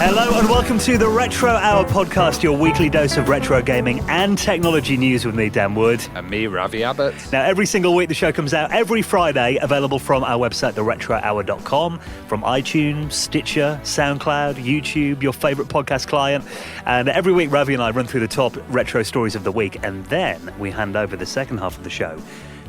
Hello and welcome to the Retro Hour podcast, your weekly dose of retro gaming and technology news with me, Dan Wood. And me, Ravi Abbott. Now, every single week the show comes out every Friday, available from our website, theretrohour.com, from iTunes, Stitcher, SoundCloud, YouTube, your favourite podcast client. And every week Ravi and I run through the top retro stories of the week, and then we hand over the second half of the show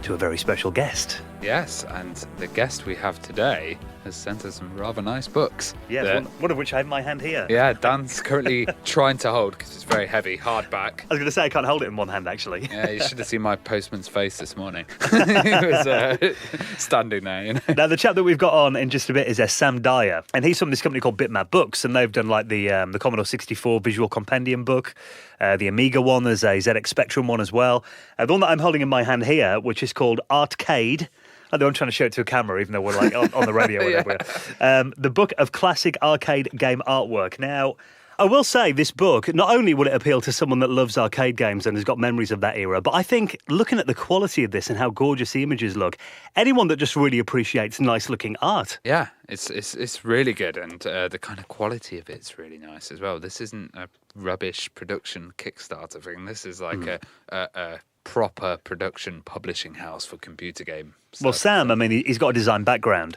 to a very special guest. Yes, and the guest we have today has sent us some rather nice books. Yes, one of which I have in my hand here. Yeah, Dan's currently trying to hold because it's very heavy, hardback. I was going to say I can't hold it in one hand, actually. Yeah, you should have seen my postman's face this morning. He was standing there, you know. Now, the chap that we've got on in just a bit is Sam Dyer, and he's from this company called Bitmap Books, and they've done like the Commodore 64 Visual Compendium book, the Amiga one, there's a ZX Spectrum one as well. The one that I'm holding in my hand here, which is called Artcade. I know I'm trying to show it to a camera, even though we're like on the radio or whatever. Yeah. The book of classic arcade game artwork. Now, I will say this book, not only will it appeal to someone that loves arcade games and has got memories of that era, but I think looking at the quality of this and how gorgeous the images look, anyone that just really appreciates nice-looking art. Yeah, it's really good, and the kind of quality of it's really nice as well. This isn't a rubbish production Kickstarter thing. This is like a proper production publishing house for computer game stuff. Well, Sam, I mean, he's got a design background.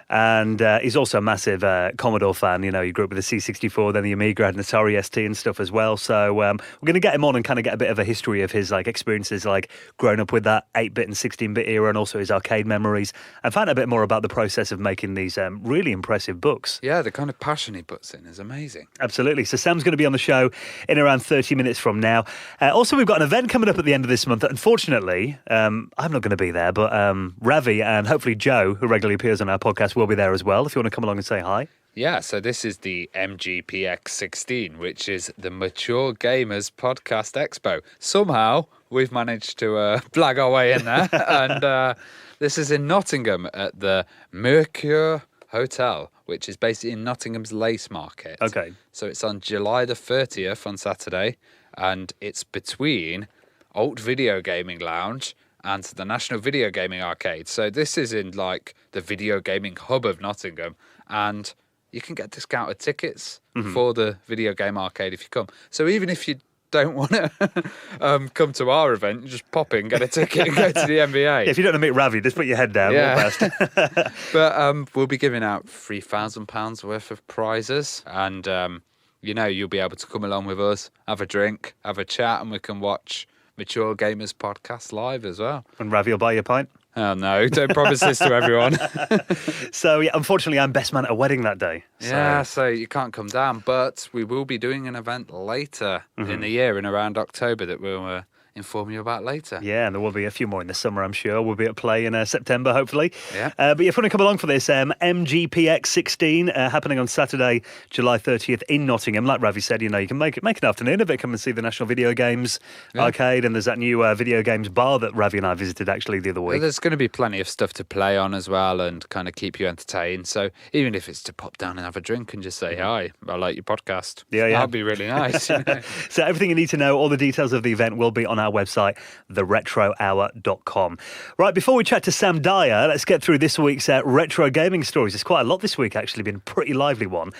And he's also a massive Commodore fan. You know, he grew up with the C64, then the Amiga, had an Atari ST and stuff as well. So we're going to get him on and kind of get a bit of a history of his like experiences, like growing up with that 8-bit and 16-bit era, and also his arcade memories, and find out a bit more about the process of making these really impressive books. Yeah, the kind of passion he puts in is amazing. Absolutely. So Sam's going to be on the show in around 30 minutes from now. Also, we've got an event coming up at the end of this month. Unfortunately, I'm not going to be there, but Ravi and hopefully Joe, who regularly appears on our podcast, will be there as well, if you want to come along and say hi. Yeah, so this is the MGPX 16, which is the Mature Gamers Podcast Expo. Somehow, we've managed to blag our way in there, and this is in Nottingham at the Mercure Hotel, which is basically in Nottingham's Lace Market. Okay. So it's on July the 30th on Saturday, and it's between Alt Video Gaming Lounge and the National Video Gaming Arcade. So this is in like the video gaming hub of Nottingham, and you can get discounted tickets for the video game arcade if you come. So even if you don't want to come to our event, you just pop in, get a ticket and go to the NBA. Yeah, if you don't want to meet Ravi, just put your head down. Yeah. But we'll be giving out £3,000 worth of prizes, and you'll be able to come along with us, have a drink, have a chat, and we can watch Mature Gamers Podcast live as well. And Ravi will buy you a pint? Oh, no, don't promise this to everyone. So, yeah, unfortunately, I'm best man at a wedding that day. So you can't come down, but we will be doing an event later in the year, in around October, that we'll inform you about later. Yeah, and there will be a few more in the summer, I'm sure. We'll be at play in September, hopefully. Yeah. But if you want to come along for this, MGPX 16, happening on Saturday, July 30th in Nottingham. Like Ravi said, you can make an afternoon of it. Come and see the National Video Games Arcade, and there's that new video games bar that Ravi and I visited actually the other week. There's going to be plenty of stuff to play on as well, and kind of keep you entertained. So even if it's to pop down and have a drink and just say, hi, I like your podcast. Yeah. That'd be really nice. So everything you need to know, all the details of the event will be on our website, theretrohour.com. Right, before we chat to Sam Dyer, let's get through this week's retro gaming stories. There's quite a lot this week, actually, been a pretty lively one,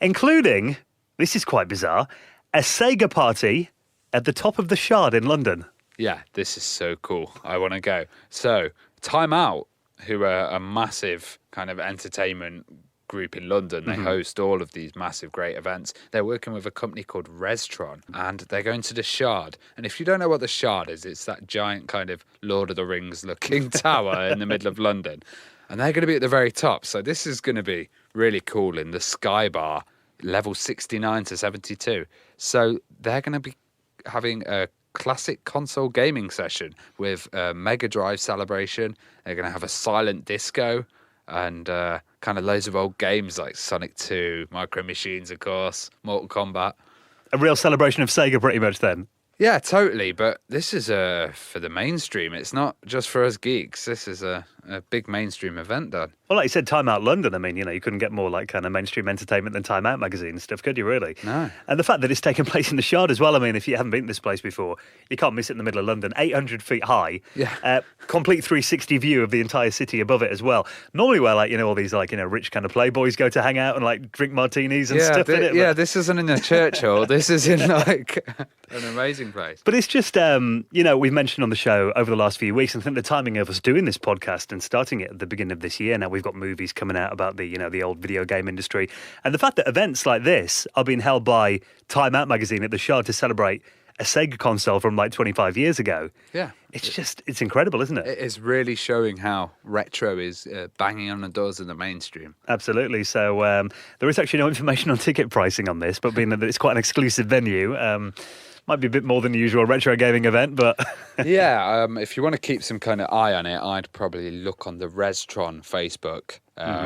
including, this is quite bizarre, a Sega party at the top of the Shard in London. Yeah, this is so cool. I want to go. So, Time Out, who are a massive kind of entertainment group in London. They host all of these massive, great events. They're working with a company called Restron, and they're going to the Shard. And if you don't know what the Shard is, it's that giant kind of Lord of the Rings looking tower in the middle of London. And they're going to be at the very top. So this is going to be really cool in the Sky Bar, level 69 to 72. So they're going to be having a classic console gaming session with a Mega Drive celebration. They're going to have a silent disco, and kind of loads of old games like Sonic 2, Micro Machines, of course, Mortal Kombat. A real celebration of Sega, pretty much, then. Yeah, totally. But this is for the mainstream. It's not just for us geeks. This is a a big mainstream event done. Well, like you said, Time Out London, I mean, you couldn't get more like kind of mainstream entertainment than Time Out magazine and stuff, could you really? No. And the fact that it's taken place in the Shard as well, I mean, if you haven't been to this place before, you can't miss it in the middle of London. 800 feet high. Yeah. Complete 360 view of the entire city above it as well. Normally where like, all these like, rich kind of playboys go to hang out and like drink martinis and stuff in it. Yeah, this isn't in a church hall. This is in like an amazing place. But it's just, we've mentioned on the show over the last few weeks, and I think the timing of us doing this podcast and starting it at the beginning of this year, now we've got movies coming out about the old video game industry. And the fact that events like this are being held by Time Out magazine at the Shard to celebrate a Sega console from like 25 years ago. Yeah. It's incredible, isn't it? It is really showing how retro is banging on the doors of the mainstream. Absolutely. So there is actually no information on ticket pricing on this, but being that it's quite an exclusive venue, might be a bit more than the usual retro gaming event, but... Yeah, if you want to keep some kind of eye on it, I'd probably look on the Restron Facebook,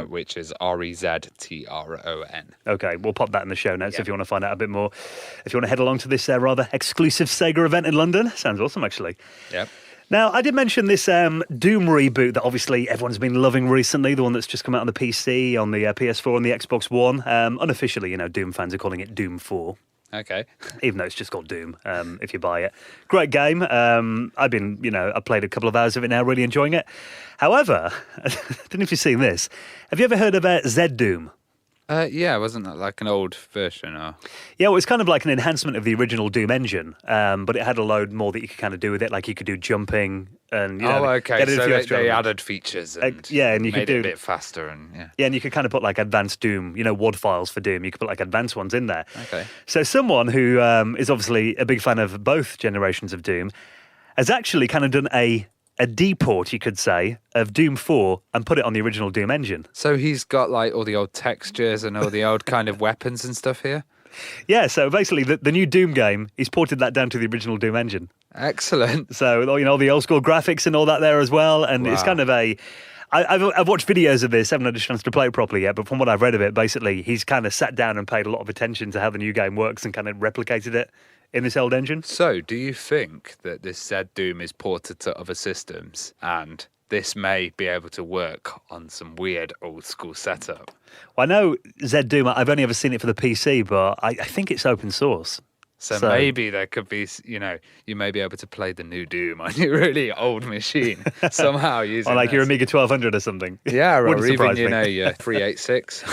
which is REZTRON. Okay, we'll pop that in the show notes if you want to find out a bit more. If you want to head along to this rather exclusive Sega event in London. Sounds awesome, actually. Yep. Now, I did mention this Doom reboot that obviously everyone's been loving recently, the one that's just come out on the PC, on the PS4 and the Xbox One. Unofficially, Doom fans are calling it Doom 4. Okay. Even though it's just called Doom, if you buy it. Great game. I've played a couple of hours of it now, really enjoying it. However, I don't know if you've seen this. Have you ever heard of Z Doom? Yeah, wasn't that like an old version? Or... Yeah, well, it's kind of like an enhancement of the original Doom engine, but it had a load more that you could kind of do with it. Like you could do jumping and, okay. So they added features and and you made could do it a bit faster and Yeah, and you could kind of put like advanced Doom, WAD files for Doom. You could put like advanced ones in there. Okay. So someone who is obviously a big fan of both generations of Doom has actually kind of done a deport, you could say, of Doom 4 and put it on the original Doom engine. So he's got like all the old textures and all the old kind of weapons and stuff here? Yeah, so basically the new Doom game, he's ported that down to the original Doom engine. Excellent. So, all the old school graphics and all that there as well. And It's kind of I've watched videos of this, haven't had a chance to play it properly yet, but from what I've read of it, basically he's kind of sat down and paid a lot of attention to how the new game works and kind of replicated it in this old engine. So, do you think that this Z Doom is ported to other systems and this may be able to work on some weird old school setup? Well, I know Z Doom, I've only ever seen it for the PC, but I think it's open source. So maybe there could be, you may be able to play the new Doom on your really old machine somehow using or like your Amiga 1200 or something. Yeah, or even, your 386.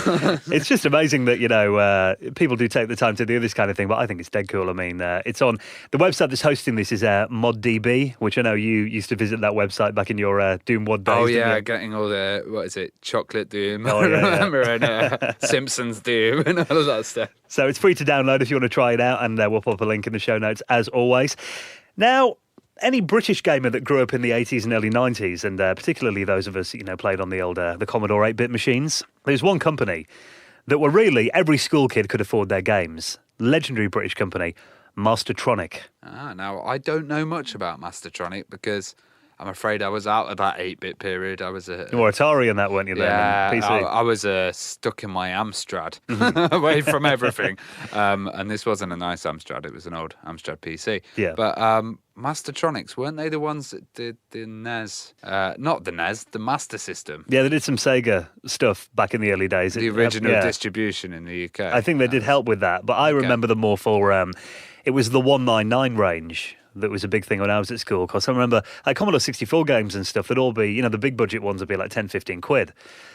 It's just amazing that, people do take the time to do this kind of thing, but I think it's dead cool. I mean, it's on the website that's hosting this is ModDB, which I know you used to visit that website back in your Doom WAD days. Oh, yeah, getting all the, Chocolate Doom, remember, and Simpsons Doom and all of that stuff. So it's free to download if you want to try it out, and we'll pop a link in the show notes as always. Now, any British gamer that grew up in the 80s and early 90s, and particularly those of us, played on the old the Commodore 8-bit machines, there's one company that were really every school kid could afford their games. Legendary British company, Mastertronic. Now, I don't know much about Mastertronic because I'm afraid I was out of that 8-bit period. I was You were Atari in that, weren't you, then? Yeah, PC. I was stuck in my Amstrad, away from everything. And this wasn't a nice Amstrad. It was an old Amstrad PC. Yeah. But Mastertronics, weren't they the ones that did the NES? Not the NES, the Master System. Yeah, they did some Sega stuff back in the early days. The original distribution in the UK. I think they did help with that. But I remember them more for, it was the 199 range. That was a big thing when I was at school, because I remember like Commodore 64 games and stuff, they'd all be, the big budget ones would be like 10, 15 quid.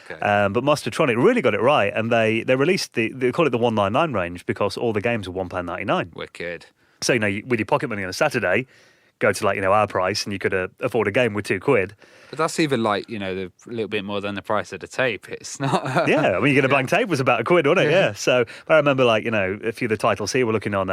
Okay. But Mastertronic really got it right, and they released they call it the 199 range because all the games were £1.99. Wicked. So, with your pocket money on a Saturday, go to our price and you could afford a game with £2. But that's even a little bit more than the price of the tape. It's not. Yeah, I mean, you get a blank tape was about £1, wasn't it? Yeah. So I remember a few of the titles here. We're looking on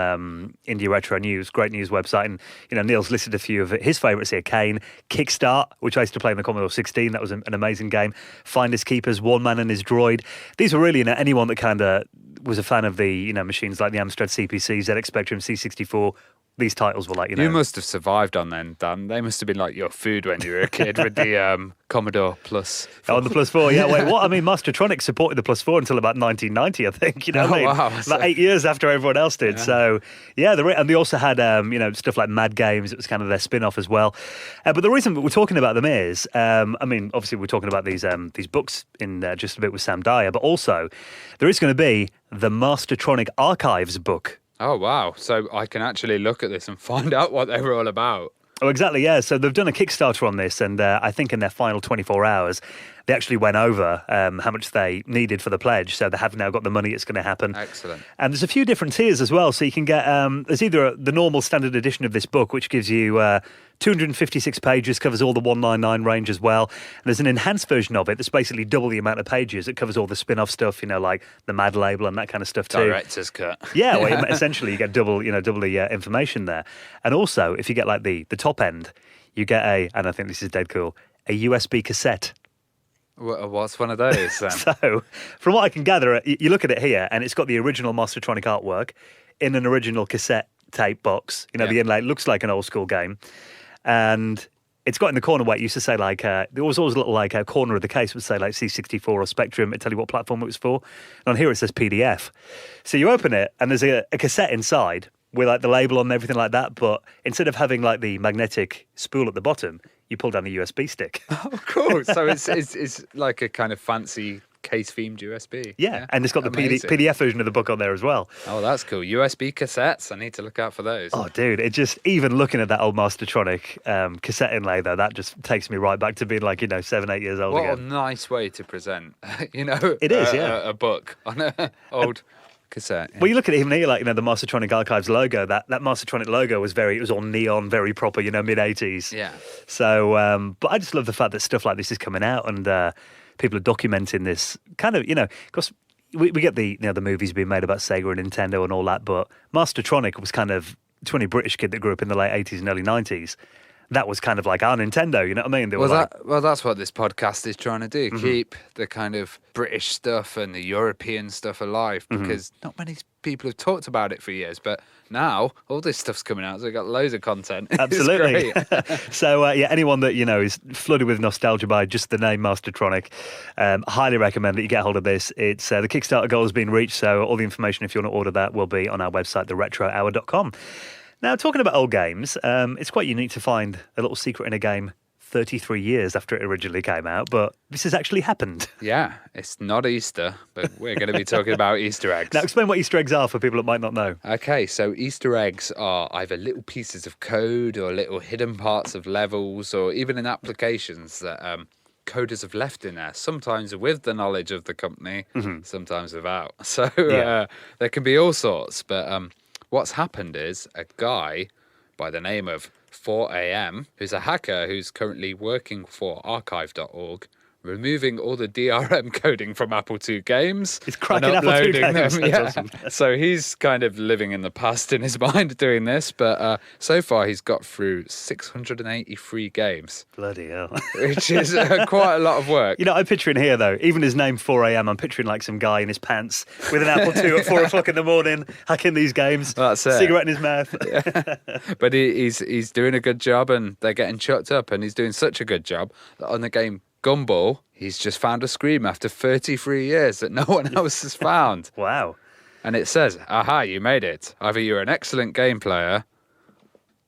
Indie Retro News, great news website, and Neil's listed a few of his favourites here. Kane, Kickstart, which I used to play in the Commodore 16. That was an amazing game. Finders Keepers, One Man and His Droid. These were really anyone that kind of was a fan of the machines like the Amstrad CPC, ZX Spectrum, C64. these titles were like, You must have survived on then, Dan. They must have been like your food when you were a kid with the Commodore Plus. On the Plus 4, yeah. Wait, what? I mean, Mastertronic supported the Plus 4 until about 1990, I think. You know what I mean? Wow. About 8 years after everyone else did. Yeah. So, yeah, and they also had, stuff like Mad Games. It was kind of their spin-off as well. But the reason we're talking about them is, obviously we're talking about these books in just a bit with Sam Dyer, but also there is going to be the Mastertronic Archives book. Oh, wow. So I can actually look at this and find out what they were all about. Oh, exactly, yeah. So they've done a Kickstarter on this, and I think in their final 24 hours, they actually went over how much they needed for the pledge. So they have now got the money. It's going to happen. Excellent. And there's a few different tiers as well. So you can get, there's either the normal standard edition of this book, which gives you 256 pages, covers all the 199 range as well. And there's an enhanced version of it that's basically double the amount of pages. It covers all the spin-off stuff, like the Mad Label and that kind of stuff too. Director's cut. Yeah, well, essentially you get double the information there. And also, if you get like the top end, you get and I think this is dead cool, a USB cassette. What's one of those? So, from what I can gather, you look at it here, and it's got the original Mastertronic artwork in an original cassette tape box. The inlay looks like an old school game, and it's got in the corner where it used to say like there was always a little like a corner of the case would say like C64 or Spectrum. It tell you what platform it was for. And on here it says PDF. So you open it, and there's a cassette inside with like the label on and everything like that. But instead of having like the magnetic spool at the bottom, you pull down a USB stick. Oh, cool. So it's like a kind of fancy case-themed USB. Yeah, and it's got the Amazing. PDF version of the book on there as well. Oh, that's cool. USB cassettes. I need to look out for those. Oh, dude, it just, even looking at that old Mastertronic cassette inlay, though, that just takes me right back to being like, 7, 8 years old What again. a nice way to present, It is, yeah. a book on an old cassette. Yeah. Well, you look at it even here, like, the Mastertronic Archives logo, that Mastertronic logo was it was all neon, very proper, mid-80s. Yeah. So, but I just love the fact that stuff like this is coming out and people are documenting this kind of, because we get the movies being made about Sega and Nintendo and all that, but Mastertronic was kind of, to any British kid that grew up in the late 80s and early 90s, that was kind of like our Nintendo, you know what I mean? They were That's what this podcast is trying to do, keep the kind of British stuff and the European stuff alive, because not many people have talked about it for years, but now all this stuff's coming out, so we've got loads of content. Absolutely. It's great. So, anyone that, is flooded with nostalgia by just the name Mastertronic, highly recommend that you get hold of this. It's the Kickstarter goal has been reached, so all the information, if you want to order that, will be on our website, theretrohour.com. Now, talking about old games, it's quite unique to find a little secret in a game 33 years after it originally came out, but this has actually happened. Yeah, it's not Easter, but we're going to be talking about Easter eggs. Now, explain what Easter eggs are for people that might not know. Okay, so Easter eggs are either little pieces of code or little hidden parts of levels, or even in applications that coders have left in there, sometimes with the knowledge of the company, sometimes without. So there can be all sorts, but what's happened is a guy by the name of 4am, who's a hacker who's currently working for archive.org, removing all the DRM coding from Apple II games. He's cracking and Apple II uploading games. them. That's awesome. So he's kind of living in the past in his mind doing this, but so far he's got through 683 games. Bloody hell. Which is quite a lot of work. I'm picturing here, though, even his name 4am, I'm picturing like some guy in his pants with an Apple II at 4 o'clock in the morning, hacking these games, That's it. cigarette in his mouth. But he's doing a good job, and they're getting chucked up, and he's doing such a good job that on the game Gumball, he's just found a scream after 33 years that no one else has found. Wow. And it says, aha, you made it. Either you're an excellent game player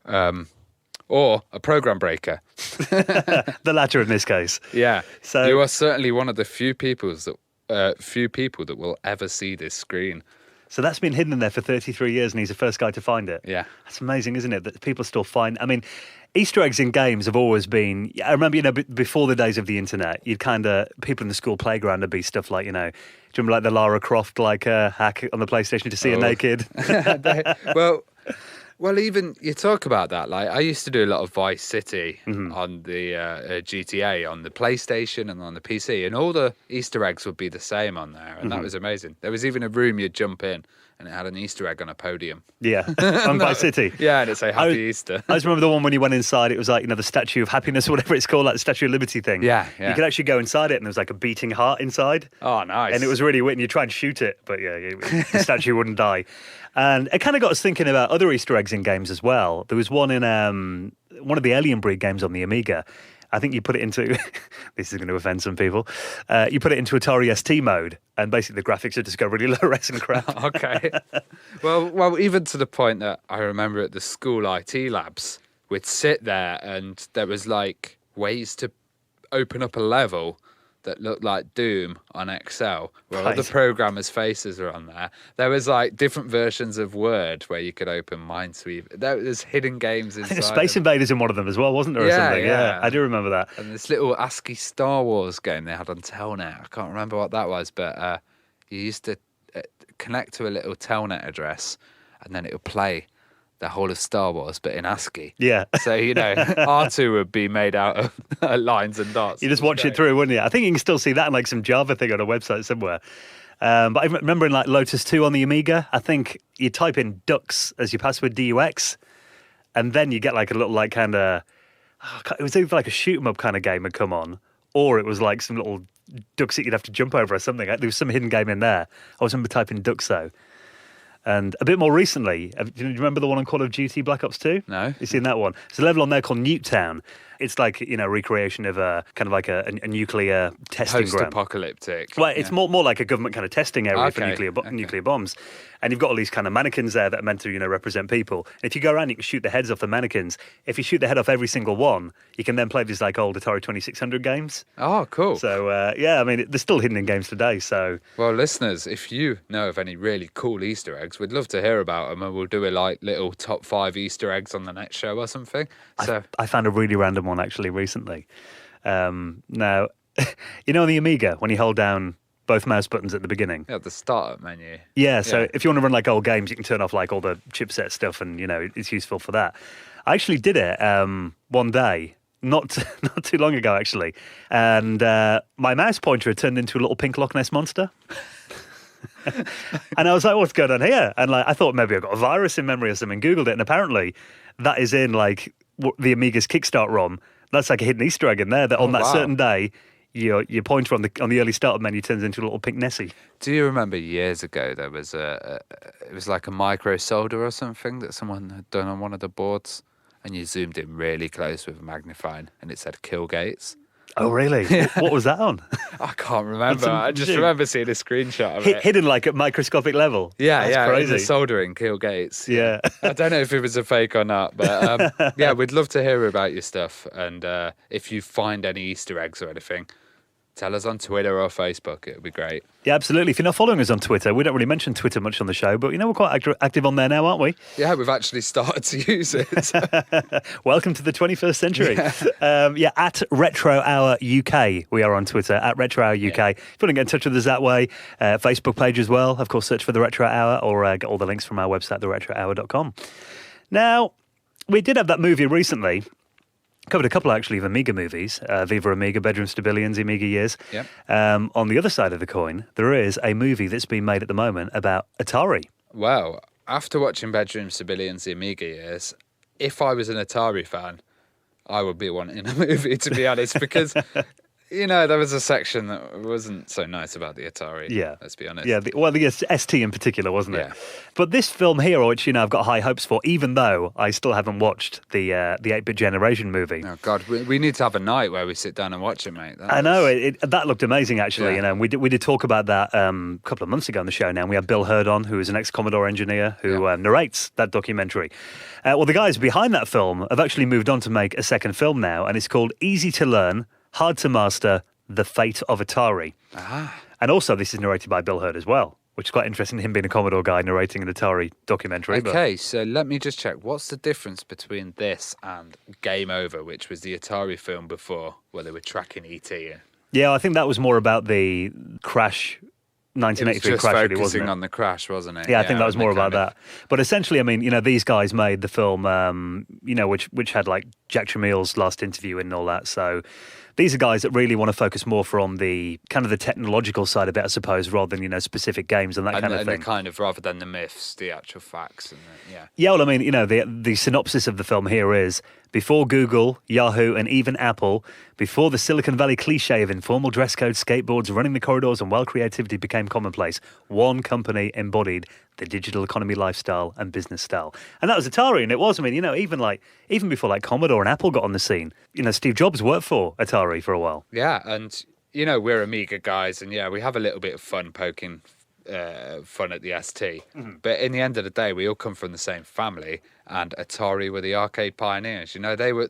or a program breaker. The latter in this case. Yeah. So you are certainly one of the few people that will ever see this screen. So that's been hidden in there for 33 years, and he's the first guy to find it. Yeah. That's amazing, isn't it? That people still find. I mean, Easter eggs in games have always been. I remember, before the days of the internet, you'd people in the school playground would be stuff like, do you remember like the Lara Croft hack on the PlayStation to see her naked? Well, even you talk about that. Like, I used to do a lot of Vice City on the GTA, on the PlayStation and on the PC, and all the Easter eggs would be the same on there, and that was amazing. There was even a room you'd jump in, and it had an Easter egg on a podium. Yeah, on Vice City. Yeah, and it say Happy Easter. I just remember the one when you went inside, it was like, the Statue of Happiness or whatever it's called, like the Statue of Liberty thing. Yeah. You could actually go inside it and there was like a beating heart inside. Oh, nice. And it was really weird, and you try and shoot it, but the statue wouldn't die. And it kind of got us thinking about other Easter eggs in games as well. There was one in one of the Alien Breed games on the Amiga. I think you put it into, this is going to offend some people, you put it into Atari ST mode, and basically the graphics would just go really low res and crap. Okay. Well, even to the point that I remember at the school IT labs, we'd sit there and there was like ways to open up a level that looked like Doom on Excel, where all the programmers' faces are on there. There was like different versions of Word where you could open Minesweeper. There's hidden games inside. I think Space Invaders in one of them as well, wasn't there? Or something? Yeah, I do remember that. And this little ASCII Star Wars game they had on Telnet. I can't remember what that was, but you used to connect to a little Telnet address, and then it would play the whole of Star Wars, but in ASCII. Yeah. So, R2 would be made out of lines and dots. You just watch it through, wouldn't you? I think you can still see that in like some Java thing on a website somewhere. But I remember in like Lotus 2 on the Amiga, I think you type in ducks as your password, DUX, and then you get like a little like kind of, it was either like a shoot 'em up kind of game had come on, or it was like some little ducks that you'd have to jump over or something. There was some hidden game in there. I was remember typing ducks though. And a bit more recently, do you remember the one on Call of Duty Black Ops 2? No. You've seen that one? There's a level on there called Nuketown. It's like, recreation of a kind of like a nuclear testing ground. Post-apocalyptic. Well, it's more like a government kind of testing area for nuclear bombs. And you've got all these kind of mannequins there that are meant to, represent people. And if you go around, you can shoot the heads off the mannequins. If you shoot the head off every single one, you can then play these like old Atari 2600 games. Oh, cool. So, they're still hidden in games today, so... Well, listeners, if you know of any really cool Easter eggs, we'd love to hear about them, and we'll do a little top 5 Easter eggs on the next show or something. So I found a really random one actually recently. Now, on the Amiga, when you hold down both mouse buttons at the beginning. Yeah, the startup menu. Yeah, so if you want to run like old games, you can turn off like all the chipset stuff, and it's useful for that. I actually did it one day, not too long ago actually, and my mouse pointer had turned into a little pink Loch Ness monster. And I was like, what's going on here? And like, I thought maybe I got a virus in memory or something. Googled it, and apparently that is in like the Amiga's Kickstart ROM. That's like a hidden Easter egg in there that on that certain day, your pointer on the early startup menu turns into a little pink Nessie. Do you remember years ago there was it was like a micro solder or something that someone had done on one of the boards, and you zoomed in really close with a magnifying, and it said kill gates. Oh, really? What was that on? I can't remember. I just remember seeing a screenshot of it. Hidden like at microscopic level. Yeah, That's crazy. The soldering kill gates. Yeah. I don't know if it was a fake or not, but we'd love to hear about your stuff. And if you find any Easter eggs or anything, tell us on Twitter or Facebook. It would be great. Yeah, absolutely. If you're not following us on Twitter, we don't really mention Twitter much on the show, but we're quite active on there now, aren't we? Yeah, we've actually started to use it. Welcome to the 21st century. At Retro Hour UK, we are on Twitter, at Retro Hour UK. If you want to get in touch with us that way, Facebook page as well. Of course, search for the Retro Hour, or get all the links from our website, theretrohour.com. Now, we did have that movie recently. Covered a couple, actually, of Amiga movies. Viva Amiga, Bedrooms to Billions, Amiga Years. Yep. On the other side of the coin, there is a movie that's being made at the moment about Atari. Well, after watching Bedrooms to Billions, the Amiga Years, if I was an Atari fan, I would be wanting a movie, to be honest, because... there was a section that wasn't so nice about the Atari. Yeah. Let's be honest. Yeah, the ST in particular, wasn't it? Yeah. But this film here, which, I've got high hopes for, even though I still haven't watched the 8-bit generation movie. Oh, God, we need to have a night where we sit down and watch it, mate. I know, that looked amazing, actually. Yeah. We did talk about that a couple of months ago on the show now, and we had Bill Hurd on, who is an ex-Commodore engineer, who narrates that documentary. Well, the guys behind that film have actually moved on to make a second film now, and it's called Easy to Learn, Hard to Master, The Fate of Atari. And also, this is narrated by Bill Hurd as well, which is quite interesting, him being a Commodore guy narrating an Atari documentary. Okay, so let me just check. What's the difference between this and Game Over, which was the Atari film before, where they were tracking E.T.? Yeah, I think that was more about the crash... 1983 just crash, focusing really, wasn't it? on the crash, wasn't it? Yeah, I think that was more about that. But essentially, these guys made the film, which had like Jack Tremill's last interview and all that. So These are guys that really want to focus more from the kind of the technological side of it, I suppose, rather than, specific games and that kind of thing. And the kind of, rather than the myths, the actual facts. And yeah. Yeah, well, I mean, the synopsis of the film here is, before Google, Yahoo, and even Apple, before the Silicon Valley cliche of informal dress codes, skateboards, running the corridors, and wild creativity became commonplace, one company embodied the digital economy lifestyle and business style. And that was Atari, and it was, I mean, even before like Commodore and Apple got on the scene, Steve Jobs worked for Atari for a while. Yeah, and, we're Amiga guys, and we have a little bit of fun poking fun at the ST. Mm-hmm. But in the end of the day, we all come from the same family, and Atari were the arcade pioneers.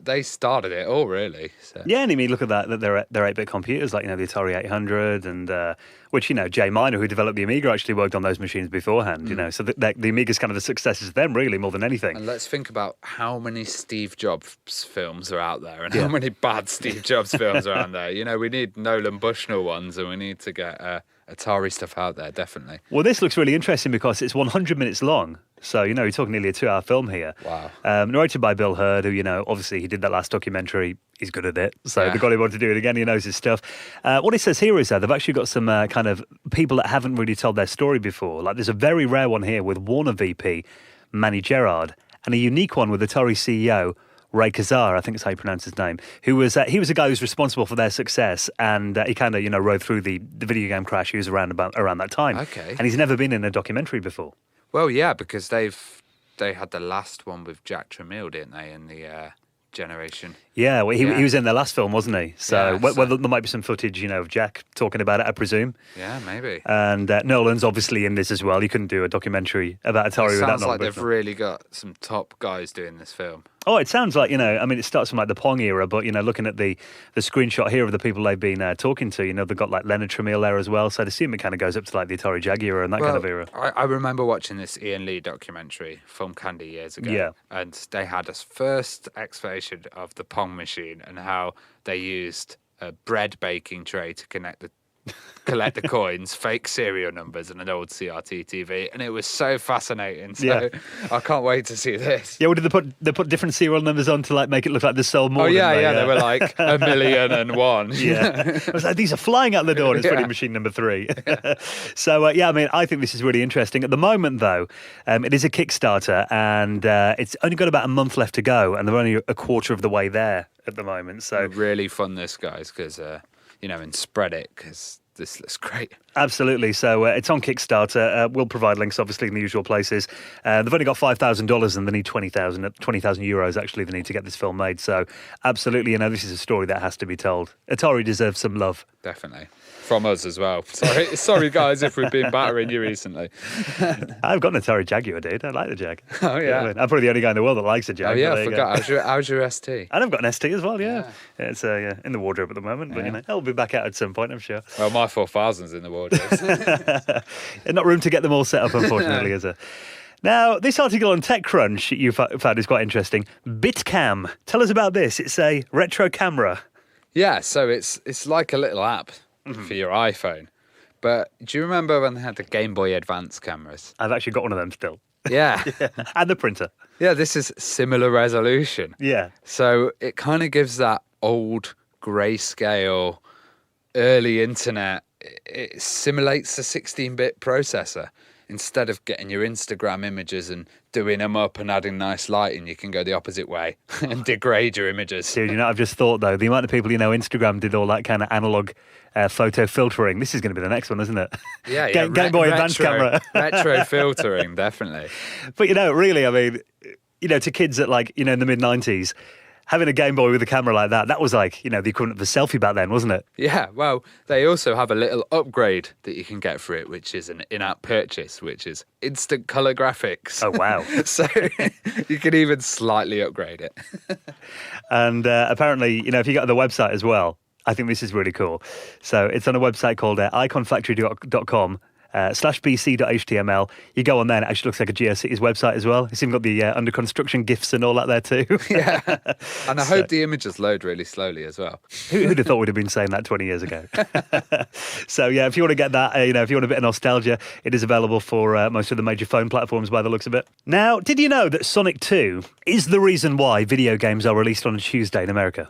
They started it all, really. So. Yeah, and I mean, look at that they're 8-bit computers, like, the Atari 800, and which, Jay Miner, who developed the Amiga, actually worked on those machines beforehand, so the Amiga's kind of the successors of them, really, more than anything. And let's think about how many Steve Jobs films are out there, and how many bad Steve Jobs films are out there. We need Nolan Bushnell ones, and we need to get Atari stuff out there, definitely. Well, this looks really interesting because it's 100 minutes long. So, you're talking nearly a 2-hour film here. Wow. Narrated by Bill Hurd, who, obviously he did that last documentary. He's good at it. So they got him on to do it again. He knows his stuff. What it says here is that they've actually got some kind of people that haven't really told their story before. Like, there's a very rare one here with Warner VP, Manny Gerard, and a unique one with Atari CEO, Ray Kazar, I think is how you pronounce his name, who was he was a guy who's responsible for their success, and he kind of rode through the video game crash. He was around that time. Okay. And he's never been in a documentary before. Well, yeah, because they had the last one with Jack Tramiel, didn't they, in the generation? Yeah, well, he was in their last film, wasn't he? So, well, there might be some footage, of Jack talking about it, I presume. Yeah, maybe. And Nolan's obviously in this as well. You couldn't do a documentary about Atari without Nolan. Sounds like they've really got some top guys doing this film. Oh, it sounds like, it starts from like the Pong era, but, looking at the screenshot here of the people they've been talking to, they've got like Leonard Tramiel there as well. So I'd assume it kind of goes up to like the Atari Jag era and that kind of era. I remember watching this Ian Lee documentary, Film Candy, years ago. Yeah. And they had a first explanation of the Pong machine and how they used a bread baking tray to collect the coins, fake serial numbers, and an old CRT TV, and it was so fascinating. So I can't wait to see this. Yeah, what did they put different serial numbers on to like make it look like they sold more? Oh yeah, they were like 1,000,001. Yeah, I was like, these are flying out the door. It's pretty machine number 3. So I think this is really interesting. At the moment, though, it is a Kickstarter, and it's only got about a month left to go, and they're only a quarter of the way there at the moment. So really fun this, guys, because and spread it, because this looks great. Absolutely. So it's on Kickstarter. We'll provide links, obviously, in the usual places. They've only got $5,000 and they need 20,000 euros, actually, they need to get this film made. So absolutely, this is a story that has to be told. Atari deserves some love. Definitely. From us as well. Sorry, guys, if we've been battering you recently. I've got an Atari Jaguar, dude. I like the Jag. Oh, yeah. I'm probably the only guy in the world that likes a Jag. Oh, yeah, I forgot. How's your ST? And I've got an ST as well, yeah. It's in the wardrobe at the moment, but, it'll be back out at some point, I'm sure. Well, my 4000's in the wardrobe. Not room to get them all set up, unfortunately, is there? Now, this article on TechCrunch you found is quite interesting. Bitcam. Tell us about this. It's a retro camera. Yeah, so it's like a little app for your iPhone. But do you remember when they had the Game Boy Advance cameras? I've actually got one of them still. Yeah. And the printer. Yeah, this is similar resolution. Yeah. So it kind of gives that old grayscale, early internet. It simulates a 16-bit processor. Instead of getting your Instagram images and doing them up and adding nice lighting, you can go the opposite way and degrade your images. Dude, I've just thought, though, the amount of people, Instagram did all that kind of analog photo filtering. This is going to be the next one, isn't it? Yeah. Game Boy Advance camera. Retro filtering, definitely. But, really, I mean, to kids at, in the mid-90s, having a Game Boy with a camera like that was like, the equivalent of a selfie back then, wasn't it? Yeah, well, they also have a little upgrade that you can get for it, which is an in-app purchase, which is instant color graphics. Oh, wow. So you can even slightly upgrade it. And apparently, if you go to the website as well, I think this is really cool. So it's on a website called iconfactory.com. /bc.html. You go on there and it actually looks like a GeoCities website as well. It's even got the under construction GIFs and all that there too. Yeah. And I hope the images load really slowly as well. Who'd have thought we'd have been saying that 20 years ago? So yeah, if you want to get that, if you want a bit of nostalgia, it is available for most of the major phone platforms by the looks of it. Now, did you know that Sonic 2 is the reason why video games are released on a Tuesday in America?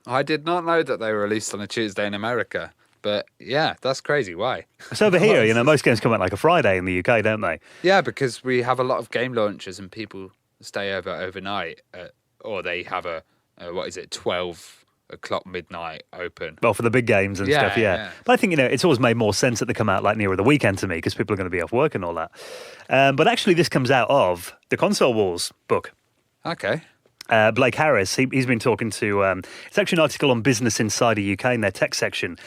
I did not know that they were released on a Tuesday in America. But yeah, that's crazy. Why? So over here, most games come out like a Friday in the UK, don't they? Yeah, because we have a lot of game launches and people stay over overnight, or they have a 12 o'clock midnight open. Well, for the big games and stuff, yeah. But I think, it's always made more sense that they come out like nearer the weekend to me because people are going to be off work and all that. But actually, this comes out of the Console Wars book. Okay. Blake Harris, he's been talking to, it's actually an article on Business Insider UK in their tech section.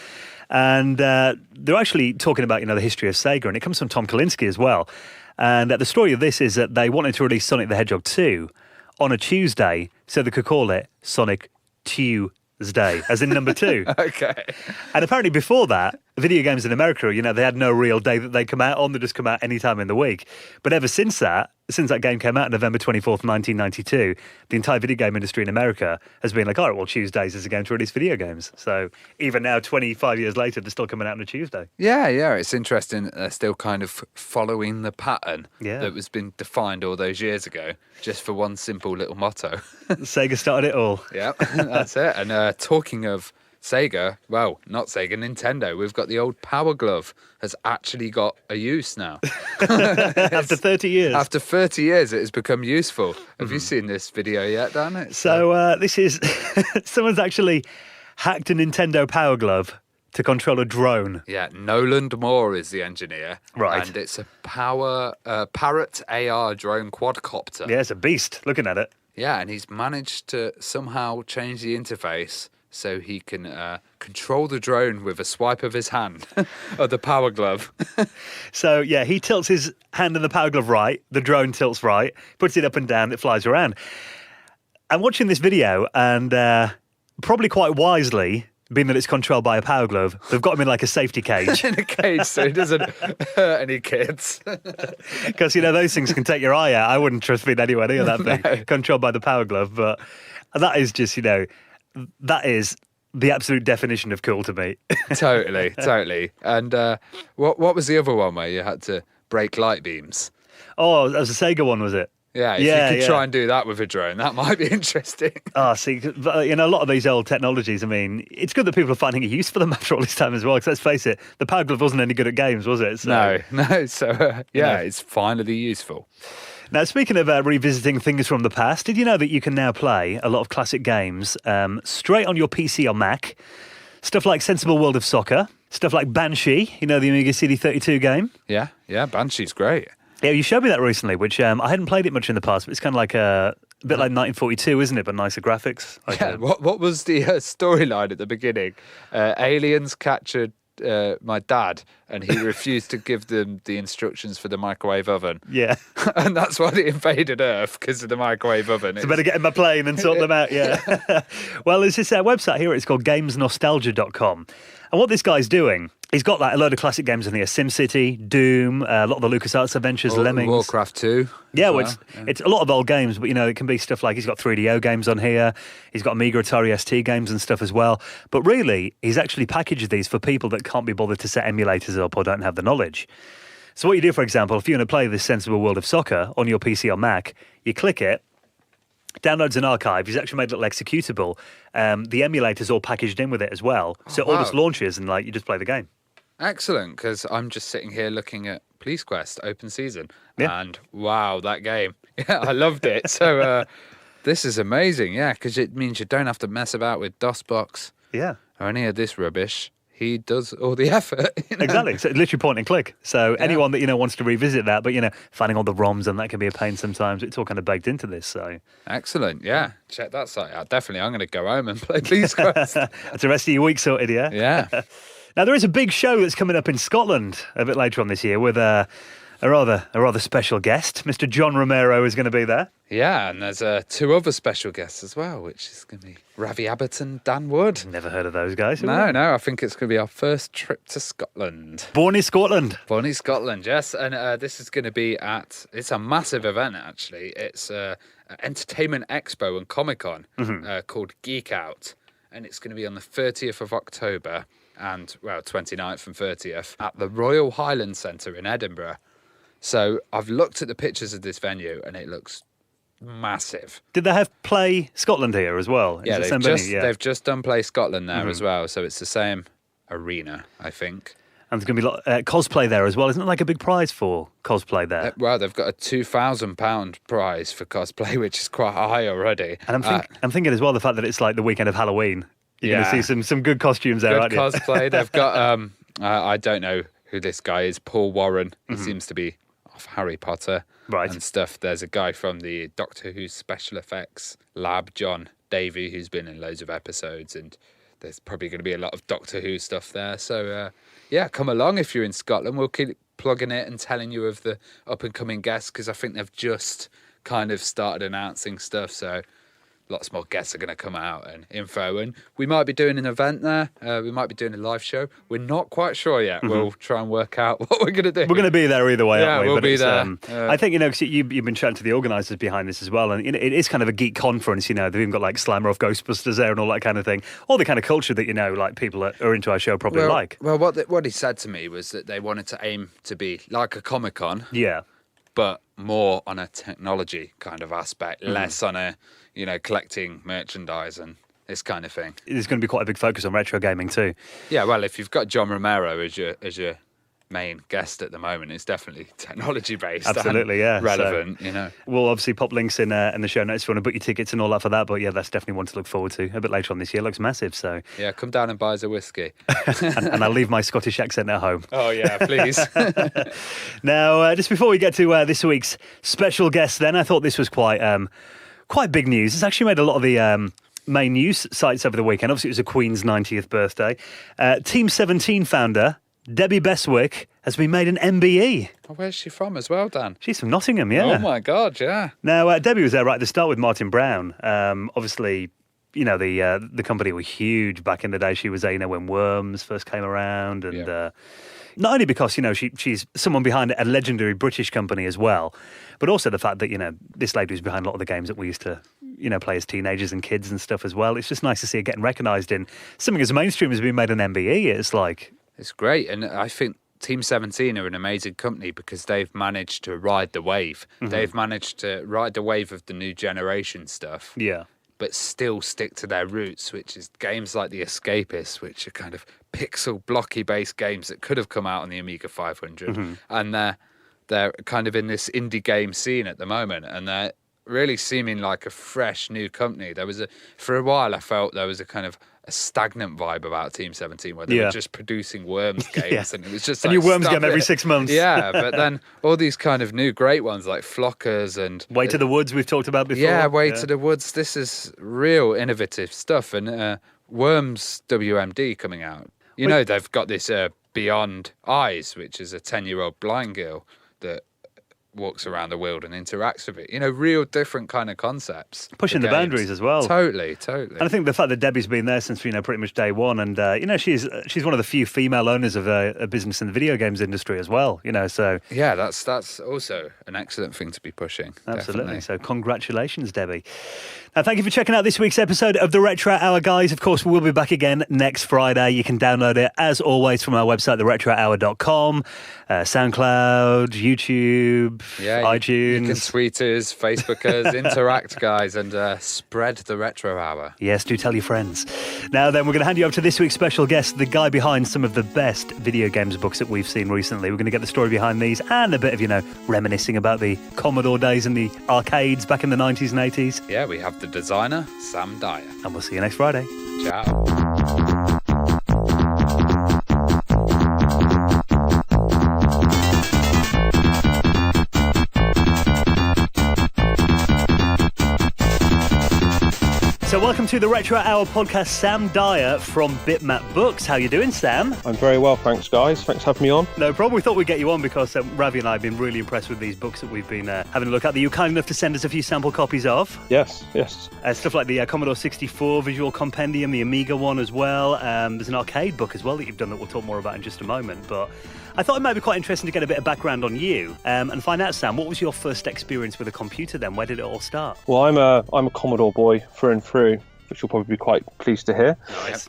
And they're actually talking about, the history of Sega, and it comes from Tom Kalinske as well. And the story of this is that they wanted to release Sonic the Hedgehog 2 on a Tuesday so they could call it Sonic Tuesday, as in number 2. Okay. And apparently before that, video games in America, they had no real day that they come out on. They just come out any time in the week. But ever since that game came out November 24th, 1992, the entire video game industry in America has been like, all right, well, Tuesdays is a game to release video games. So even now, 25 years later, they're still coming out on a Tuesday. Yeah, it's interesting that they're still kind of following the pattern that was been defined all those years ago, just for one simple little motto. Sega started it all. Yeah, that's it. And talking of Sega, well, not Sega, Nintendo, we've got the old Power Glove has actually got a use now. After 30 years. After 30 years, it has become useful. Have you seen this video yet, Dan? So this is, someone's actually hacked a Nintendo Power Glove to control a drone. Yeah, Noland Moore is the engineer. Right. And it's a Parrot AR drone quadcopter. Yeah, it's a beast, looking at it. Yeah, and he's managed to somehow change the interface so he can control the drone with a swipe of his hand of the Power Glove. So, yeah, he tilts his hand in the Power Glove right, the drone tilts right, puts it up and down, it flies around. I'm watching this video, and probably quite wisely, being that it's controlled by a Power Glove, they've got him in like a safety cage. In a cage so he doesn't hurt any kids. Because, those things can take your eye out. I wouldn't trust being anywhere near that thing, controlled by the Power Glove. But that is just, that is the absolute definition of cool to me. Totally. And what was the other one where you had to break light beams? Oh, that was a Sega one, was it? Yeah, if you could try and do that with a drone, that might be interesting. See, but, a lot of these old technologies, it's good that people are finding a use for them after all this time as well, because let's face it, the Power Glove wasn't any good at games, was it? So, no, so it's finally useful. Now, speaking of revisiting things from the past, did you know that you can now play a lot of classic games straight on your PC or Mac? Stuff like Sensible World of Soccer, stuff like Banshee, the Amiga CD32 game. Yeah, Banshee's great. Yeah, you showed me that recently, which I hadn't played it much in the past, but it's kind of like a bit like 1942, isn't it? But nicer graphics. What was the storyline at the beginning? Aliens captured my dad, and he refused to give them the instructions for the microwave oven. Yeah. And that's why they invaded Earth, because of the microwave oven. So better get in my plane and sort them out, yeah. Well, there's this website here, it's called gamesnostalgia.com. And what this guy's doing, he's got like a load of classic games in here: SimCity, Doom, a lot of the LucasArts adventures, Lemmings. Warcraft 2. Yeah, well, it's a lot of old games, but it can be stuff like he's got 3DO games on here, he's got Amiga, Atari ST games and stuff as well. But really, he's actually packaged these for people that can't be bothered to set emulators up or don't have the knowledge. So what you do, for example, if you want to play this Sensible World of Soccer on your PC or Mac, you click it, downloads an archive. He's actually made a little executable. The emulator's all packaged in with it as well. So all just launches and you just play the game. Excellent, because I'm just sitting here looking at Police Quest Open Season. Yeah. And wow, that game. Yeah, I loved it. So this is amazing, because it means you don't have to mess about with DOSBox or any of this rubbish. He does all the effort. Exactly. So literally point and click. So anyone that wants to revisit that, but finding all the ROMs and that can be a pain sometimes. It's all kind of baked into this. So excellent. Yeah, check that site out. Definitely, I'm going to go home and play Police Quest. That's the rest of your week sorted, yeah. Yeah. Now there is a big show that's coming up in Scotland a bit later on this year with a rather special guest. Mr. John Romero is going to be there. Yeah, and there's 2 other special guests as well, which is going to be Ravi Abbott and Dan Wood. Never heard of those guys. No, I think it's going to be our first trip to Scotland. Born in Scotland. Born in Scotland, yes. And this is going to be it's a massive event, actually. It's an entertainment expo and Comic-Con called Geek Out. And it's going to be on the 30th of October and, 29th and 30th at the Royal Highland Centre in Edinburgh. So I've looked at the pictures of this venue and it looks massive. Did they have Play Scotland here as well? Yeah, Is it the same venue? they've just done Play Scotland there as well, so it's the same arena, I think. And there's going to be a lot cosplay there as well. Isn't it like a big prize for cosplay there? Well, they've got a £2,000 prize for cosplay, which is quite high already. And I'm thinking as well the fact that it's like the weekend of Halloween. You're going to see some good costumes there, aren't you? Good cosplay. They've got, I don't know who this guy is, Paul Warren. He seems to be off Harry Potter and stuff. There's a guy from the Doctor Who special effects lab, John Davey, who's been in loads of episodes, and there's probably going to be a lot of Doctor Who stuff there. So, yeah, come along if you're in Scotland. We'll keep plugging it and telling you of the up-and-coming guests, because I think they've just kind of started announcing stuff. So lots more guests are going to come out and info. And we might be doing an event there. We might be doing a live show. We're not quite sure yet. We'll try and work out what we're going to do. We're going to be there either way, aren't we? We'll be there. I think, cause you've been chatting to the organisers behind this as well. And it is kind of a geek conference, They've even got like Slammer of Ghostbusters there and all that kind of thing. All the kind of culture that, like people that are into our show probably like. Well, what he said to me was that they wanted to aim to be like a Comic-Con. Yeah. But more on a technology kind of aspect, less on a, collecting merchandise and this kind of thing. There's going to be quite a big focus on retro gaming too. Yeah, well, if you've got John Romero as your main guest at the moment, it's definitely technology based. Absolutely, yeah. Relevant, We'll obviously pop links in the show notes if you want to book your tickets and all that for that. But yeah, that's definitely one to look forward to a bit later on this year. It looks massive, so yeah, come down and buy us a whiskey. and I'll leave my Scottish accent at home. Oh yeah, please. Now, just before we get to this week's special guest, then I thought this was quite big news. It's actually made a lot of the main news sites over the weekend. Obviously, it was the Queen's 90th birthday. Team 17 founder Debbie Bestwick has been made an MBE. Oh, where's she from as well, Dan? She's from Nottingham, yeah. Oh my God, yeah. Now, Debbie was there right at the start with Martin Brown. Obviously, the company were huge back in the day. She was there, when Worms first came around, and not only because she's someone behind a legendary British company as well, but also the fact that this lady was behind a lot of the games that we used to play as teenagers and kids and stuff as well. It's just nice to see her getting recognised in something as mainstream as being made an MBE. It's great, and I think Team 17 are an amazing company because they've managed to ride the wave. They've managed to ride the wave of the new generation stuff. Yeah. But still stick to their roots, which is games like The Escapist, which are kind of pixel blocky based games that could have come out on the Amiga 500. And they're kind of in this indie game scene at the moment, and they're really seeming like a fresh new company. For a while I felt there was a kind of a stagnant vibe about Team 17 where they were just producing Worms games and it was just a new Worms game every 6 months. Yeah, but then all these kind of new great ones like Flockers and Way to the Woods we've talked about before. Yeah, Way to the Woods. This is real innovative stuff, and Worms WMD coming out. They've got this Beyond Eyes, which is a 10-year-old blind girl that walks around the world and interacts with it. Real different kind of concepts. Pushing the boundaries as well. Totally. And I think the fact that Debbie's been there since, pretty much day one, and, she's one of the few female owners of a business in the video games industry as well, so... Yeah, that's also an excellent thing to be pushing. Absolutely. Definitely. So congratulations, Debbie. Now, thank you for checking out this week's episode of the Retro Hour, guys. Of course, we'll be back again next Friday. You can download it, as always, from our website, theretrohour.com, SoundCloud, YouTube, iTunes. You can tweet us, Facebook us, interact, guys, and spread the Retro Hour. Yes, do tell your friends. Now then, we're going to hand you over to this week's special guest, the guy behind some of the best video games books that we've seen recently. We're going to get the story behind these and a bit of, reminiscing about the Commodore days and the arcades back in the 90s and 80s. Yeah, we have the designer, Sam Dyer. And we'll see you next Friday. Ciao. So welcome to the Retro Hour podcast, Sam Dyer from Bitmap Books. How you doing, Sam? I'm very well, thanks, guys. Thanks for having me on. No problem. We thought we'd get you on because Ravi and I have been really impressed with these books that we've been having a look at that you're kind enough to send us a few sample copies of. Yes. Stuff like the Commodore 64 Visual Compendium, the Amiga one as well. There's an arcade book as well that you've done that we'll talk more about in just a moment. But I thought it might be quite interesting to get a bit of background on you and find out, Sam, what was your first experience with a computer then? Where did it all start? Well, I'm a Commodore boy through and through, which you'll probably be quite pleased to hear.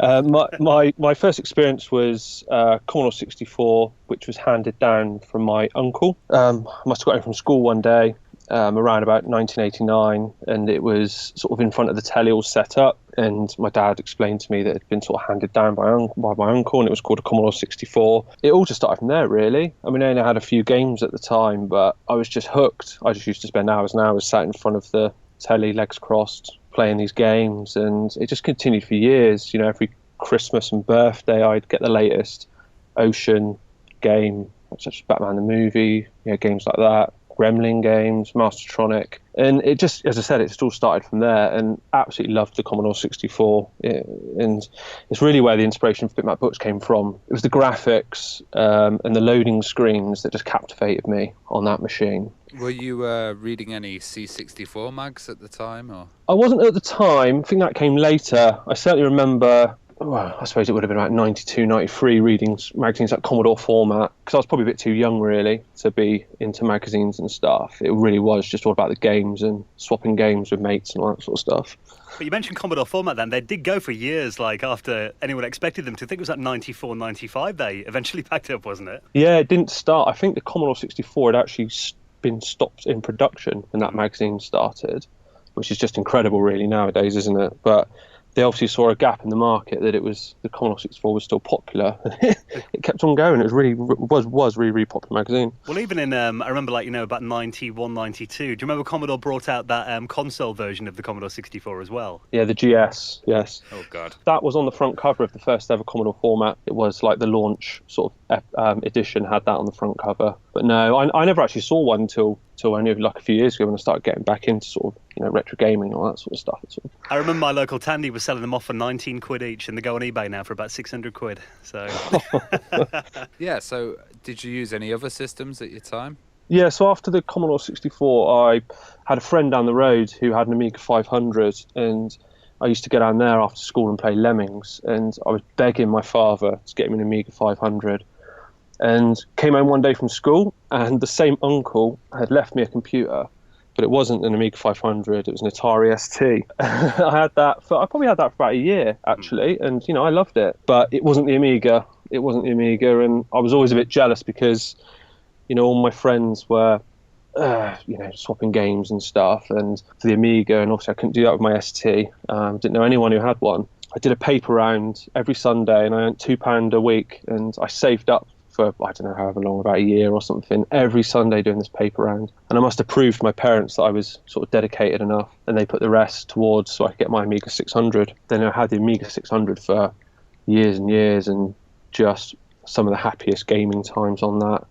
Nice. My first experience was Commodore 64, which was handed down from my uncle. I must have got home from school one day, around about 1989, and it was sort of in front of the telly all set up, and my dad explained to me that it had been sort of handed down by my uncle, and it was called a Commodore 64. It all just started from there, really. I mean, I only had a few games at the time, but I was just hooked. I just used to spend hours and hours sat in front of the telly, legs crossed, playing these games, and it just continued for years. Every Christmas and birthday I'd get the latest Ocean game, such as Batman the movie, games like that, Gremlin games, Mastertronic, and it just, as I said, it just all started from there, and absolutely loved the Commodore 64. And it's really where the inspiration for Bitmap Books came from. It was the graphics and the loading screens that just captivated me on that machine. Were you reading any C64 mags at the time, or? I wasn't at the time. I think that came later. I certainly remember, well, I suppose it would have been about 92, 93, reading magazines like Commodore format, because I was probably a bit too young, really, to be into magazines and stuff. It really was just all about the games and swapping games with mates and all that sort of stuff. But you mentioned Commodore format then. They did go for years, like after anyone expected them to. I think it was like 94, 95 they eventually packed up, wasn't it? Yeah, it didn't start. I think the Commodore 64 had actually been stopped in production when that magazine started, which is just incredible, really, nowadays, isn't it? But they obviously saw a gap in the market, that the Commodore 64 was still popular. It kept on going. It was really popular magazine. Well, even in I remember, about 91, 92. Do you remember Commodore brought out that console version of the Commodore 64 as well? Yeah, the GS. Yes. Oh God. That was on the front cover of the first ever Commodore format. It was like the launch sort of edition had that on the front cover. But no, I never actually saw one until only like a few years ago when I started getting back into sort of retro gaming and all that sort of stuff. I remember my local Tandy was selling them off for 19 quid each, and they go on eBay now for about 600 quid. So yeah. So did you use any other systems at your time? Yeah. So after the Commodore 64, I had a friend down the road who had an Amiga 500, and I used to go down there after school and play Lemmings, and I was begging my father to get him an Amiga 500. And came home one day from school, and the same uncle had left me a computer, but it wasn't an Amiga 500, it was an Atari ST. I probably had that for about a year, actually, and I loved it. But it wasn't the Amiga. And I was always a bit jealous because, all my friends were, swapping games and stuff, and for the Amiga, and obviously I couldn't do that with my ST. Didn't know anyone who had one. I did a paper round every Sunday, and I earned £2 a week, and I saved up for, I don't know, however long, about a year or something, every Sunday doing this paper round. And I must have proved to my parents that I was sort of dedicated enough, and they put the rest towards so I could get my Amiga 600. Then I had the Amiga 600 for years and years, and just some of the happiest gaming times on that.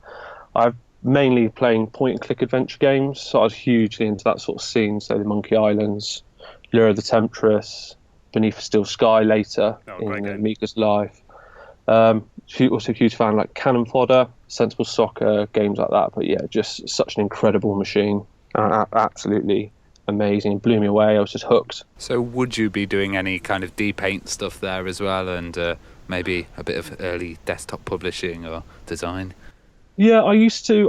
I've mainly playing point-and-click adventure games, so I was hugely into that sort of scene, so the Monkey Islands, Lure of the Temptress, Beneath a Still Sky later in Amiga's life. Also a huge fan like Cannon Fodder, Sensible Soccer, games like that. But yeah, just such an incredible machine. Absolutely amazing. It blew me away. I was just hooked. So would you be doing any kind of depaint stuff there as well, and maybe a bit of early desktop publishing or design? Yeah, I used to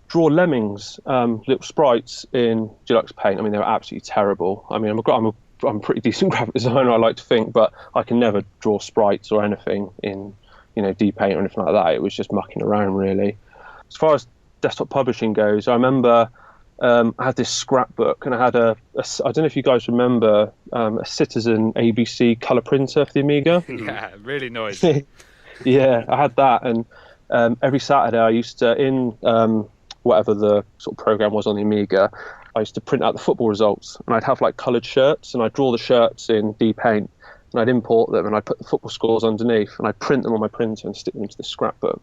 draw Lemmings, little sprites in Deluxe Paint. I mean, they were absolutely terrible. I mean, I'm a pretty decent graphic designer, I like to think, but I can never draw sprites or anything in, D-Paint or anything like that. It was just mucking around, really. As far as desktop publishing goes, I remember I had this scrapbook, and I had I don't know if you guys remember, a Citizen ABC colour printer for the Amiga. Yeah, really noisy. Yeah, I had that, and every Saturday I used to, in whatever the sort of program was on the Amiga, I used to print out the football results, and I'd have like coloured shirts, and I'd draw the shirts in D-Paint, and I'd import them, and I'd put the football scores underneath, and I'd print them on my printer and stick them into the scrapbook.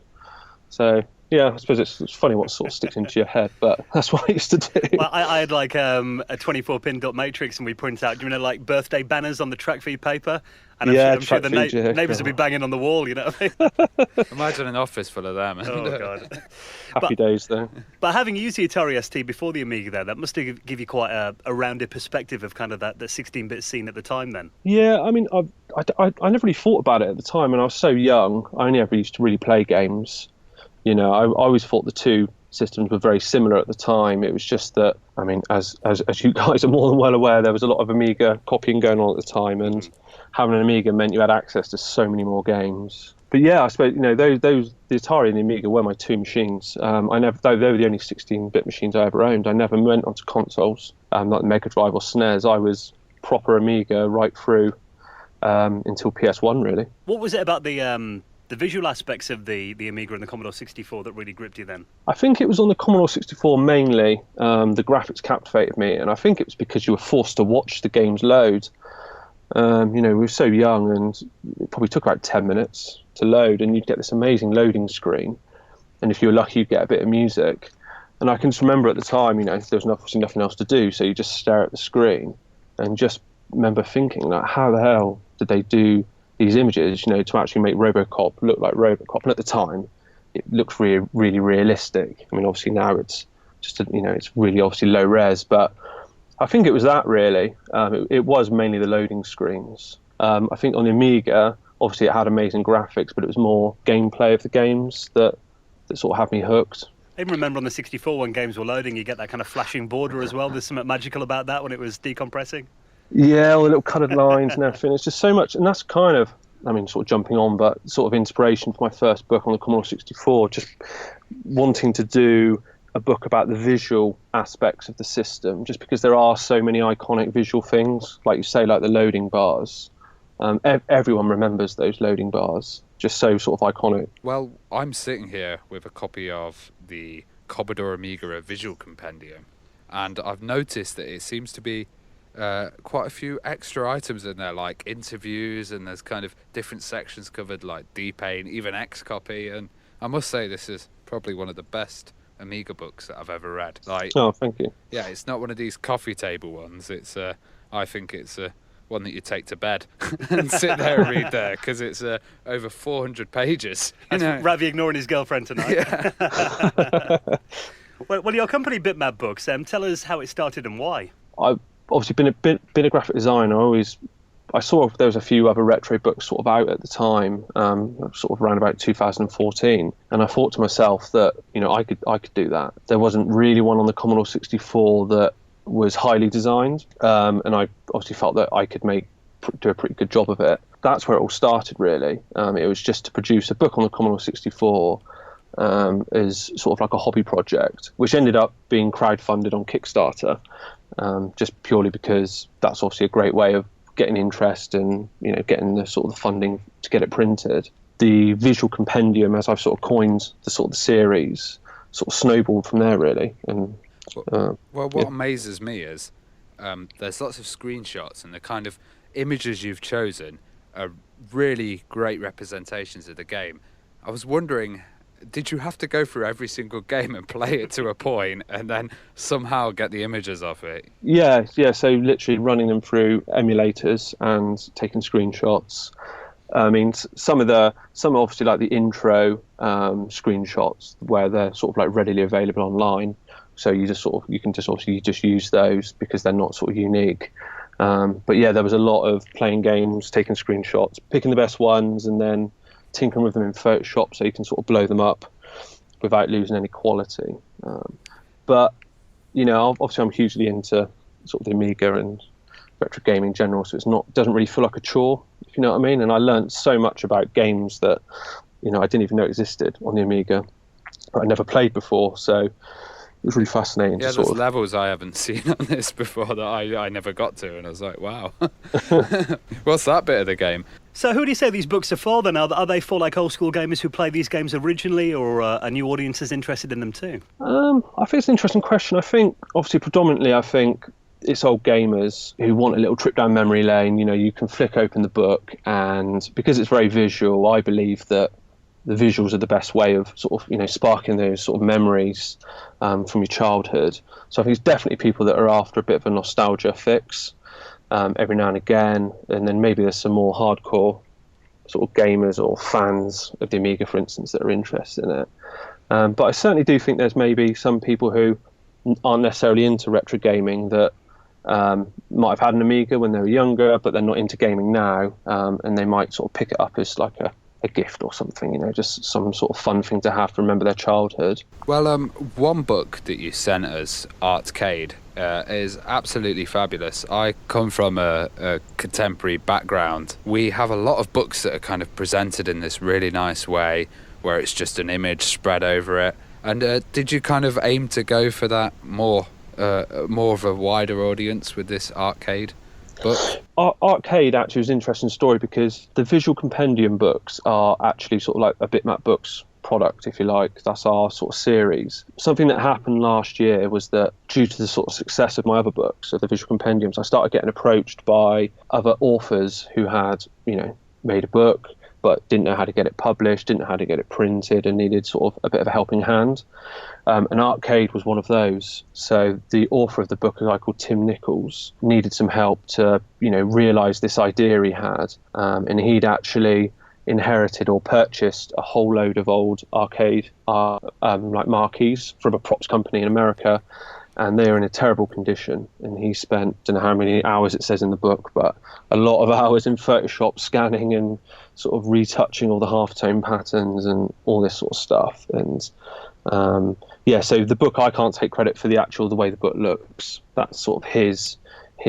So yeah, I suppose it's funny what sort of sticks into your head, but that's what I used to do. Well, I had like a 24-pin dot matrix, and we print out, like birthday banners on the track feed paper. And I'm sure the neighbours would be banging on the wall, you know what I mean? Imagine an office full of them. Oh, God. Happy days, though. But having used the Atari ST before the Amiga there, that must give you quite a rounded perspective of kind of the 16-bit scene at the time then. Yeah, I mean, I never really thought about it at the time, and I was so young. I only ever used to really play games. I always thought the two systems were very similar at the time. It was just that, I mean, as you guys are more than well aware, there was a lot of Amiga copying going on at the time, and having an Amiga meant you had access to so many more games. But yeah, I suppose those the Atari and the Amiga were my two machines. I never, though they were the only 16-bit machines I ever owned. I never went onto consoles, like the Mega Drive or SNES. I was proper Amiga right through until PS1, really. What was it about the visual aspects of the Amiga and the Commodore 64 that really gripped you then? I think it was on the Commodore 64 mainly. The graphics captivated me, and I think it was because you were forced to watch the games load. We were so young, and it probably took about 10 minutes to load, and you'd get this amazing loading screen. And if you were lucky, you'd get a bit of music. And I can just remember at the time, there was obviously nothing else to do, so you just stare at the screen, and just remember thinking, like, how the hell did they do these images, to actually make RoboCop look like RoboCop? And at the time, it looked really, really realistic. I mean, obviously now it's just, it's really obviously low res, but I think it was that really. It was mainly the loading screens. I think on the Amiga, obviously it had amazing graphics, but it was more gameplay of the games that sort of had me hooked. I even remember on the 64 when games were loading, you get that kind of flashing border as well. There's something magical about that when it was decompressing. Yeah, all the little coloured lines and everything. It's just so much, and that's kind of, sort of jumping on, but sort of inspiration for my first book on the Commodore 64, just wanting to do a book about the visual aspects of the system, just because there are so many iconic visual things, like you say, like the loading bars. Everyone remembers those loading bars, just so sort of iconic. Well, I'm sitting here with a copy of the Commodore Amiga Visual Compendium, and I've noticed that it seems to be quite a few extra items in there, like interviews, and there's kind of different sections covered, like D-Pain, even X-Copy, and I must say this is probably one of the best Amiga books that I've ever read. Like, oh, thank you. Yeah, it's not one of these coffee table ones. It's I think it's one that you take to bed and sit there and read there, because it's over 400 pages. Ravi ignoring his girlfriend tonight. Yeah. Well, your company Bitmap Books, tell us how it started and why. I've obviously been a graphic designer. I saw there was a few other retro books sort of out at the time, sort of around about 2014, and I thought to myself that I could do that. There wasn't really one on the Commodore 64 that was highly designed, and I obviously felt that I could do a pretty good job of it. That's where it all started, really. It was just to produce a book on the Commodore 64 as sort of like a hobby project, which ended up being crowdfunded on Kickstarter, just purely because that's obviously a great way of getting interest and getting the sort of the funding to get it printed. The Visual Compendium, as I've sort of coined the series, sort of snowballed from there, really. And what amazes me is there's lots of screenshots, and the kind of images you've chosen are really great representations of the game. I was wondering, did you have to go through every single game and play it to a point and then somehow get the images off it? Yeah. So literally running them through emulators and taking screenshots. I mean, some obviously like the intro screenshots where they're sort of like readily available online. So you can just use those because they're not sort of unique. But yeah, there was a lot of playing games, taking screenshots, picking the best ones, and then tinkering with them in Photoshop so you can sort of blow them up without losing any quality. But obviously I'm hugely into sort of the Amiga and retro gaming in general, so doesn't really feel like a chore, if you know what I mean. And I learned so much about games that I didn't even know existed on the Amiga, but I never played before, so it was really fascinating. Yeah, there's levels I haven't seen on this before that I never got to, and I was like, wow. What's that bit of the game? So who do you say these books are for then? Are they for like old school gamers who played these games originally, or are new audiences interested in them too? I think it's an interesting question. I think obviously predominantly it's old gamers who want a little trip down memory lane. You can flick open the book, and because it's very visual, I believe that the visuals are the best way of sort of sparking those sort of memories from your childhood. So I think it's definitely people that are after a bit of a nostalgia fix every now and again, and then maybe there's some more hardcore sort of gamers or fans of the Amiga, for instance, that are interested in it. But I certainly do think there's maybe some people who aren't necessarily into retro gaming that might have had an Amiga when they were younger, but they're not into gaming now, and they might sort of pick it up as like a gift or something, just some sort of fun thing to have to remember their childhood. Well, one book that you sent us, Artcade, is absolutely fabulous. I come from a contemporary background. We have a lot of books that are kind of presented in this really nice way, where it's just an image spread over it. And did you kind of aim to go for that more of a wider audience with this arcade book? Arcade actually was an interesting story because the Visual Compendium books are actually sort of like a Bitmap Books product, if you like. That's our sort of series. Something that happened last year was that due to the sort of success of my other books, of the Visual Compendiums, I started getting approached by other authors who had, made a book but didn't know how to get it published, didn't know how to get it printed, and needed sort of a bit of a helping hand. And Arcade was one of those. So the author of the book, a guy called Tim Nichols, needed some help to, realise this idea he had. And he'd actually inherited or purchased a whole load of old arcade like marquees from a props company in America, and they are in a terrible condition. And he spent, don't know how many hours it says in the book, but a lot of hours in Photoshop scanning and sort of retouching all the halftone patterns and all this sort of stuff. And so the book, I can't take credit for the way the book looks. That's sort of his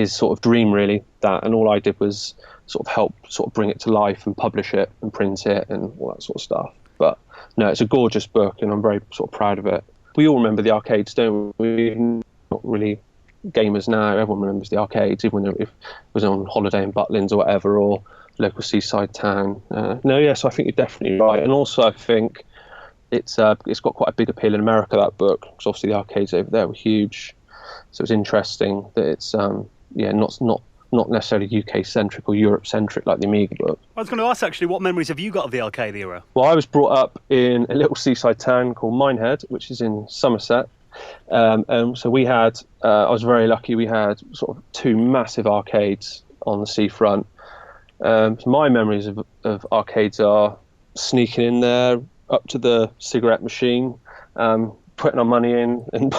sort of dream, really. And all I did was sort of help sort of bring it to life and publish it and print it and all that sort of stuff. But no, it's a gorgeous book, and I'm very sort of proud of it. We all remember the arcades, don't we? Not really gamers now. Everyone remembers the arcades, even if it was on holiday in Butlins or whatever, or local seaside town. So I think you're definitely right. And also I think it's got quite a big appeal in America, that book, because obviously the arcades over there were huge. So it's interesting that it's not necessarily UK centric or Europe centric like the Amiga book. I was going to ask, actually, what memories have you got of the arcade era? Well, I was brought up in a little seaside town called Minehead, which is in Somerset. And so we had, I was very lucky, we had sort of two massive arcades on the seafront. So my memories of arcades are sneaking in there up to the cigarette machine, putting our money in and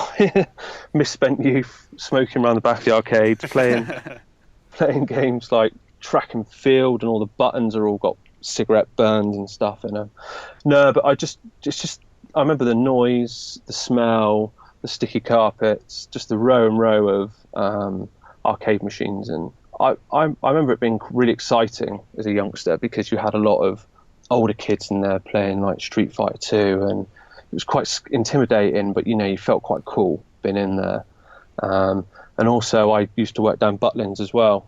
misspent youth, smoking around the back of the arcade, playing games like track and field, and all the buttons are all got cigarette burns and stuff. And but I remember the noise, the smell, the sticky carpets, just the row and row of arcade machines. And I remember it being really exciting as a youngster, because you had a lot of older kids in there playing like Street Fighter 2, and it was quite intimidating, but you felt quite cool being in there. And also I used to work down Butlins as well,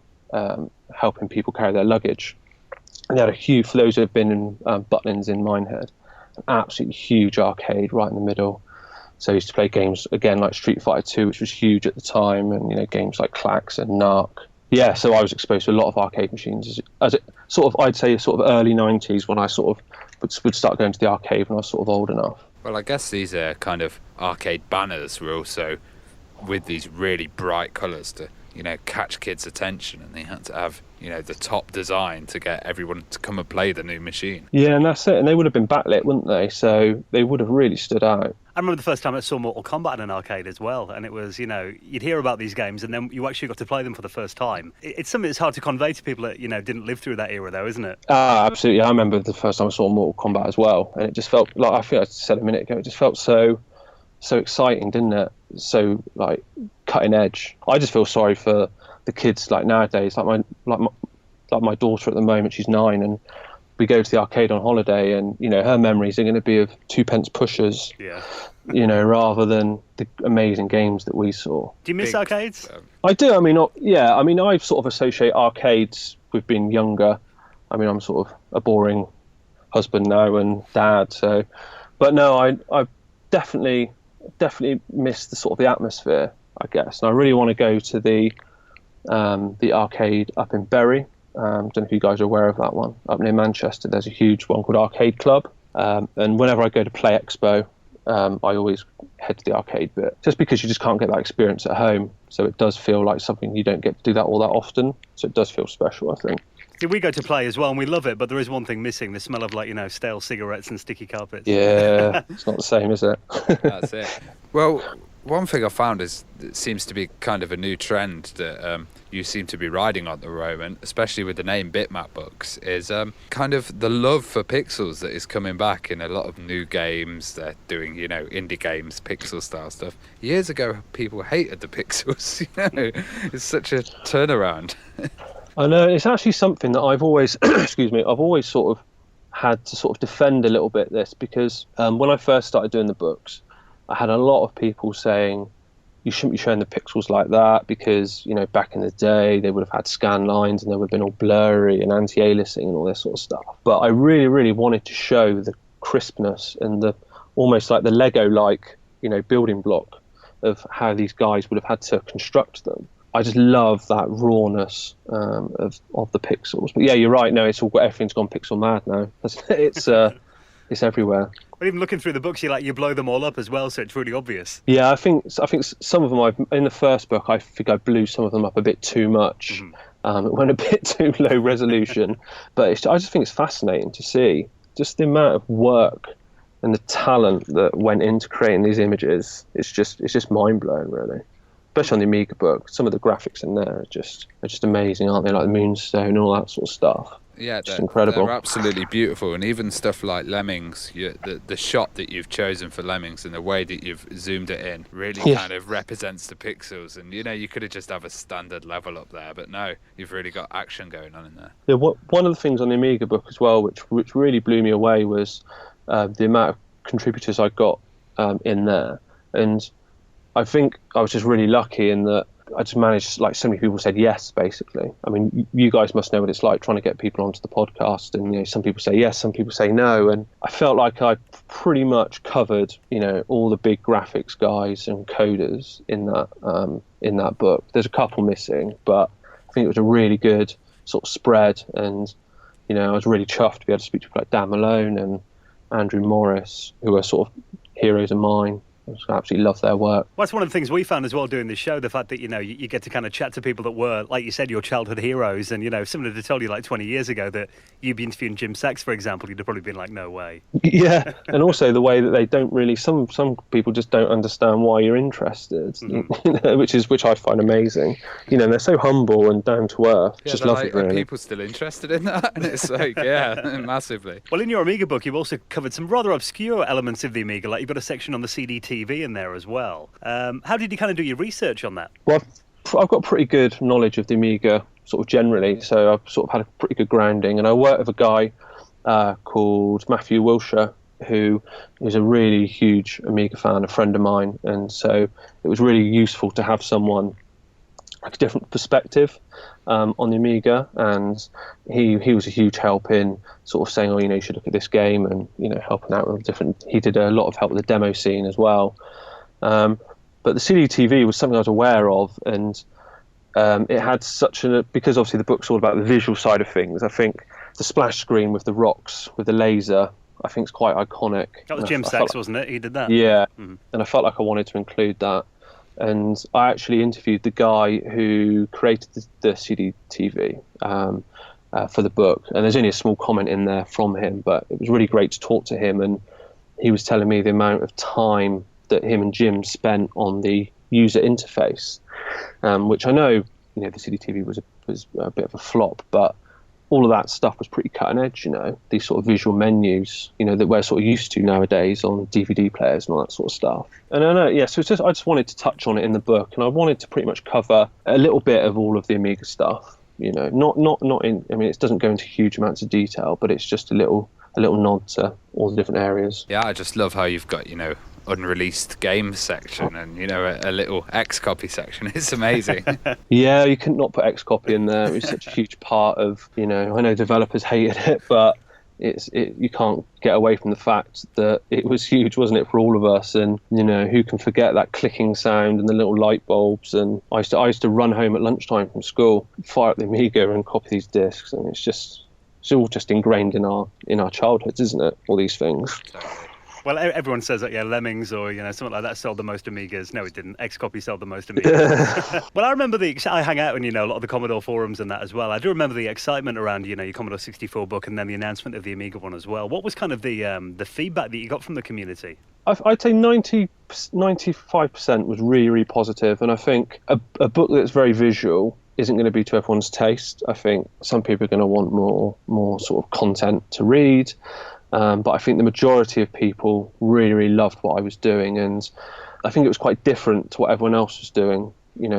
helping people carry their luggage. And they had a huge, for those who have been in Butlins in Minehead, an absolutely huge arcade right in the middle. So I used to play games, again, like Street Fighter 2, which was huge at the time, and games like Clax and Narc. Yeah, so I was exposed to a lot of arcade machines as it sort of, I'd say, sort of early 90s, when I sort of would start going to the arcade when I was sort of old enough. Well, I guess these kind of arcade banners were also with these really bright colours to, catch kids' attention, and they had to have, the top design to get everyone to come and play the new machine. Yeah, and that's it. And they would have been backlit, wouldn't they? So they would have really stood out. I remember the first time I saw Mortal Kombat in an arcade as well, and it was, you'd hear about these games, and then you actually got to play them for the first time. It's something that's hard to convey to people that, didn't live through that era, though, isn't it? Absolutely. I remember the first time I saw Mortal Kombat as well, and it just felt, like I think I said a minute ago, it just felt so exciting, didn't it? So, like, cutting edge. I just feel sorry for the kids, like, nowadays. Like my daughter at the moment, she's 9, and we go to the arcade on holiday, and her memories are going to be of 2p pushers, rather than the amazing games that we saw. Do you miss arcades? I do. I mean, I sort of associate arcades with being younger. I mean, I'm sort of a boring husband now and dad, so. But no, I definitely miss the sort of the atmosphere, I guess. And I really want to go to the arcade up in Bury. Don't know if you guys are aware of that one. Up near Manchester, there's a huge one called Arcade Club. And whenever I go to Play Expo, I always head to the arcade bit, just because you just can't get that experience at home. So it does feel like something you don't get to do that all that often. So it does feel special, I think. See, we go to Play as well, and we love it, but there is one thing missing: the smell of, like, stale cigarettes and sticky carpets. Yeah, it's not the same, is it? That's it. Well, one thing I found is it seems to be kind of a new trend that you seem to be riding on at the moment, especially with the name Bitmap Books, is kind of the love for pixels that is coming back in a lot of new games. They're doing, indie games, pixel style stuff. Years ago, people hated the pixels. It's such a turnaround. I know, it's actually something that I've always, excuse me, I've always sort of had to sort of defend a little bit this, because when I first started doing the books, I had a lot of people saying you shouldn't be showing the pixels like that because, back in the day they would have had scan lines and they would have been all blurry and anti-aliasing and all this sort of stuff. But I really, really wanted to show the crispness and the almost like the Lego-like, building block of how these guys would have had to construct them. I just love that rawness of the pixels. But yeah, you're right. No, everything's gone pixel mad now. It's everywhere. But even looking through the books, you blow them all up as well, so it's really obvious. Yeah, I think some of them in the first book, I think I blew some of them up a bit too much. It went a bit too low resolution, but I just think it's fascinating to see just the amount of work and the talent that went into creating these images. It's just mind blowing, really. Especially on the Amiga book, some of the graphics in there are just amazing, aren't they? Like the Moonstone and all that sort of stuff. Yeah, they're incredible. They're absolutely beautiful, and even stuff like Lemmings, the shot that you've chosen for Lemmings and the way that you've zoomed it in really kind of represents the pixels. And you could have just have a standard level up there, but no, you've really got action going on in there. Yeah, one of the things on the Amiga book as well, which really blew me away, was the amount of contributors I got in there, and I think I was just really lucky in that I just managed, like, so many people said yes, basically. I mean, you guys must know what it's like trying to get people onto the podcast, and some people say yes, some people say no, and I felt like I pretty much covered all the big graphics guys and coders in that book. There's a couple missing, but I think it was a really good sort of spread, and I was really chuffed to be able to speak to people like Dan Malone and Andrew Morris, who are sort of heroes of mine. I absolutely love their work. Well, that's one of the things we found as well doing this show, the fact that, you get to kind of chat to people that were, like you said, your childhood heroes. And, if someone had told you like 20 years ago that you'd be interviewing Jim Sachs, for example, you'd have probably been like, no way. Yeah, and also the way that they don't really, some people just don't understand why you're interested, which I find amazing. They're so humble and down to earth. Yeah, just love it, really. Are people still interested in that? And it's like, yeah, massively. Well, in your Amiga book, you've also covered some rather obscure elements of the Amiga, like you've got a section on the CDTV in there as well. How did you kind of do your research on that? Well, I've got pretty good knowledge of the Amiga sort of generally, so I've sort of had a pretty good grounding, and I worked with a guy called Matthew Wilshire, who is a really huge Amiga fan, a friend of mine, and so it was really useful to have someone like a different perspective on the Amiga, and he was a huge help in sort of saying, you should look at this game, and helping out with he did a lot of help with the demo scene as well. But the CDTV was something I was aware of, and it had because obviously the book's all about the visual side of things. I think the splash screen with the rocks with the laser, I think, is quite iconic. That was Jim Sachs, wasn't it? He did that. Yeah, and I felt like I wanted to include that. And I actually interviewed the guy who created the CDTV for the book. And there's only a small comment in there from him, but it was really great to talk to him. And he was telling me the amount of time that him and Jim spent on the user interface, which I know, the CDTV was a bit of a flop, but all of that stuff was pretty cutting edge, these sort of visual menus, that we're sort of used to nowadays on DVD players and all that sort of stuff. And I know, yeah, so I just wanted to touch on it in the book, and I wanted to pretty much cover a little bit of all of the Amiga stuff, not in, it doesn't go into huge amounts of detail, but it's just a little nod to all the different areas. Yeah, I just love how you've got, unreleased games section and a little X copy section. It's amazing. Yeah, you couldn't not put X copy in there. It was such a huge part of, I know developers hated it, but you can't get away from the fact that it was huge, wasn't it, for all of us? And who can forget that clicking sound and the little light bulbs? And I used to run home at lunchtime from school, fire up the Amiga and copy these discs, and it's all just ingrained in our childhoods, isn't it, all these things. Well, everyone says that, Lemmings or, something like that sold the most Amigas. No, it didn't. X-Copy sold the most Amigas. Well, I remember I hang out in, a lot of the Commodore forums and that as well. I do remember the excitement around, your Commodore 64 book and then the announcement of the Amiga one as well. What was kind of the feedback that you got from the community? I'd say 90% 95% was really, really positive. And I think a book that's very visual isn't going to be to everyone's taste. I think some people are going to want more sort of content to read. But I think the majority of people really, really loved what I was doing. And I think it was quite different to what everyone else was doing,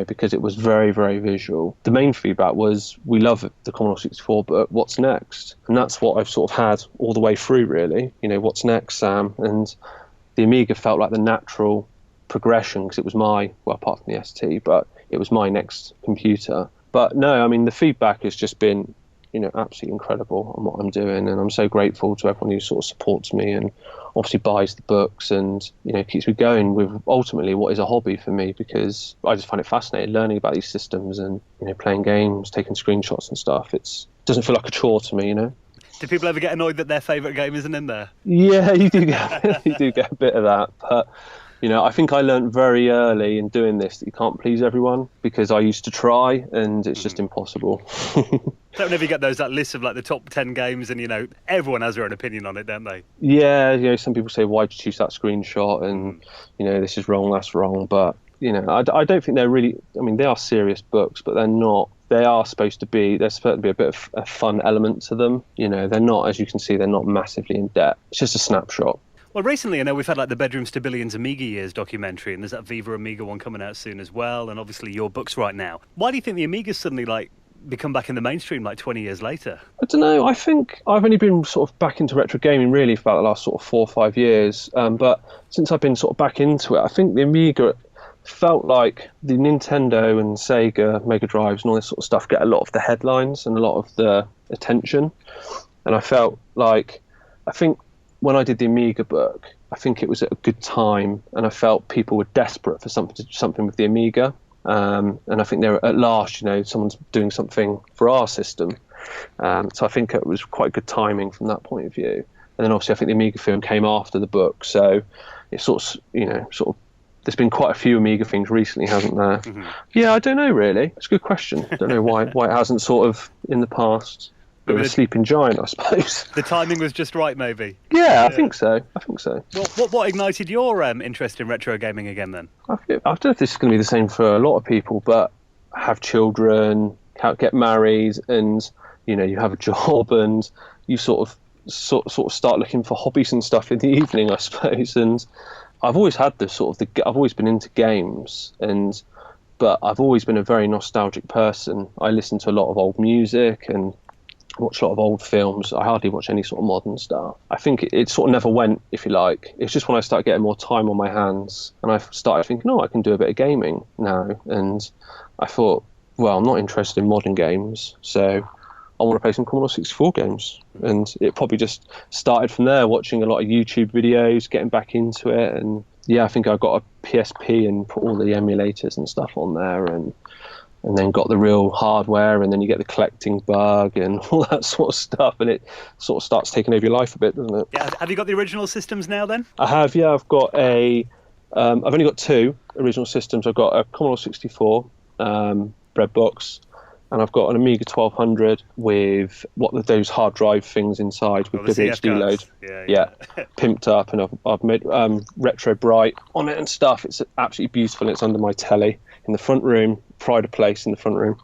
because it was very, very visual. The main feedback was, we love the Commodore 64, but what's next? And that's what I've sort of had all the way through, really. What's next, Sam? And the Amiga felt like the natural progression, because it was apart from the ST, but it was my next computer. But no, I mean, the feedback has just been, absolutely incredible on what I'm doing. And I'm so grateful to everyone who sort of supports me and obviously buys the books and, keeps me going with ultimately what is a hobby for me, because I just find it fascinating learning about these systems and, playing games, taking screenshots and stuff. It doesn't feel like a chore to me, Do people ever get annoyed that their favourite game isn't in there? Yeah, you do get a bit of that. But, I think I learned very early in doing this that you can't please everyone, because I used to try and it's just impossible. Don't ever get that list of like the top 10 games and, everyone has their own opinion on it, don't they? Yeah, some people say, why'd you choose that screenshot? And, this is wrong, that's wrong. But, I don't think they're really, they are serious books, but they're not. There's supposed to be a bit of a fun element to them. They're not, as you can see, they're not massively in depth. It's just a snapshot. Well, recently, I know we've had like the Bedrooms to Billions Amiga Years documentary, and there's that Viva Amiga one coming out soon as well, and obviously your books right now. Why do you think the Amiga's suddenly become back in the mainstream 20 years later? I don't know. I think I've only been sort of back into retro gaming really for about the last sort of 4 or 5 years. But since I've been sort of back into it, I think the Amiga felt like the Nintendo and Sega Mega Drives and all this sort of stuff get a lot of the headlines and a lot of the attention. And I felt like, I think when I did the Amiga book, I think it was at a good time, and I felt people were desperate for something with the Amiga. And I think they're at last, someone's doing something for our system. So I think it was quite good timing from that point of view. And then obviously I think the Amiga film came after the book, so it's sort of there's been quite a few Amiga things recently, hasn't there? Mm-hmm. Yeah, I don't know really. It's a good question. I don't know why it hasn't sort of in the past. Bit of a sleeping giant, I suppose. The timing was just right, maybe. Yeah, I think so. Well, what ignited your interest in retro gaming again, then? I don't know if this is going to be the same for a lot of people, but have children, get married, and you have a job, and you sort of start looking for hobbies and stuff in the evening, I suppose. And I've always had this I've always been into games, but I've always been a very nostalgic person. I listen to a lot of old music and watch a lot of old films. I hardly watch any sort of modern stuff. I think it sort of never went, if you like. It's just when I started getting more time on my hands and I started thinking, I can do a bit of gaming now. And I thought, well, I'm not interested in modern games, so I want to play some Commodore 64 games. And it probably just started from there, watching a lot of YouTube videos, getting back into it. And yeah, I think I got a PSP and put all the emulators and stuff on there, and then got the real hardware, and then you get the collecting bug and all that sort of stuff, and it sort of starts taking over your life a bit, doesn't it? Yeah. Have you got the original systems now then? I have, yeah. I've got I've only got 2 original systems. I've got a Commodore 64 bread box, and I've got an Amiga 1200 with those hard drive things inside with WHD load. Yeah. Pimped up, and I've made retro bright on it and stuff. It's absolutely beautiful, and it's under my telly in the front room. Pride of place in the front room.